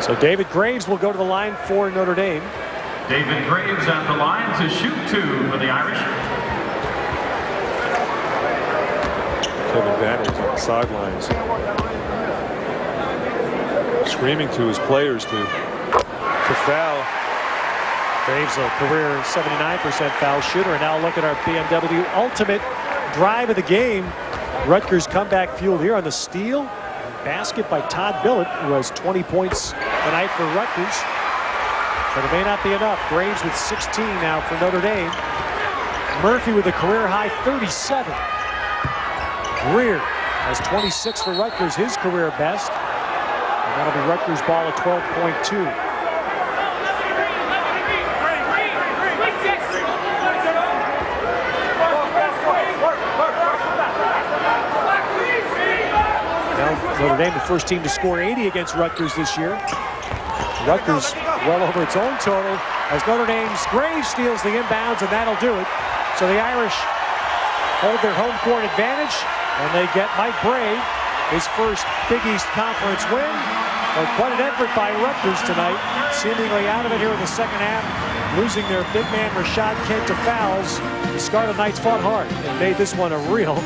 So David Graves will go to the line for Notre Dame. David Graves at the line to shoot 2 for the Irish. Kevin Bannon on the sidelines, screaming to his players to foul. Graves, a career 79% foul shooter. And now look at our BMW Ultimate drive of the game. Rutgers comeback fuel here on the steal. Basket by Todd Billett, who has 20 points tonight for Rutgers. But it may not be enough. Graves with 16 now for Notre Dame. Murphy with a career high 37. Greer has 26 for Rutgers, his career best. And that'll be Rutgers ball at 12.2. Notre Dame, the first team to score 80 against Rutgers this year. Rutgers well over its own total as Notre Dame's Graves steals the inbounds, and that'll do it. So the Irish hold their home court advantage, and they get Mike Bray his first Big East Conference win. But quite an effort by Rutgers tonight, seemingly out of it here in the second half, losing their big man Rashad Kent to fouls. The Scarlet Knights fought hard and made this one a real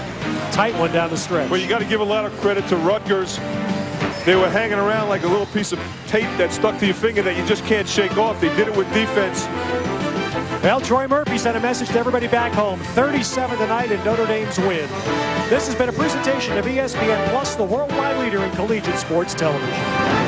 tight one down the stretch. Well, you got to give a lot of credit to Rutgers. They were hanging around like a little piece of tape that stuck to your finger that you just can't shake off. They did it with defense. Well, Troy Murphy sent a message to everybody back home. 37 tonight in Notre Dame's win. This has been a presentation of ESPN Plus, the worldwide leader in collegiate sports television.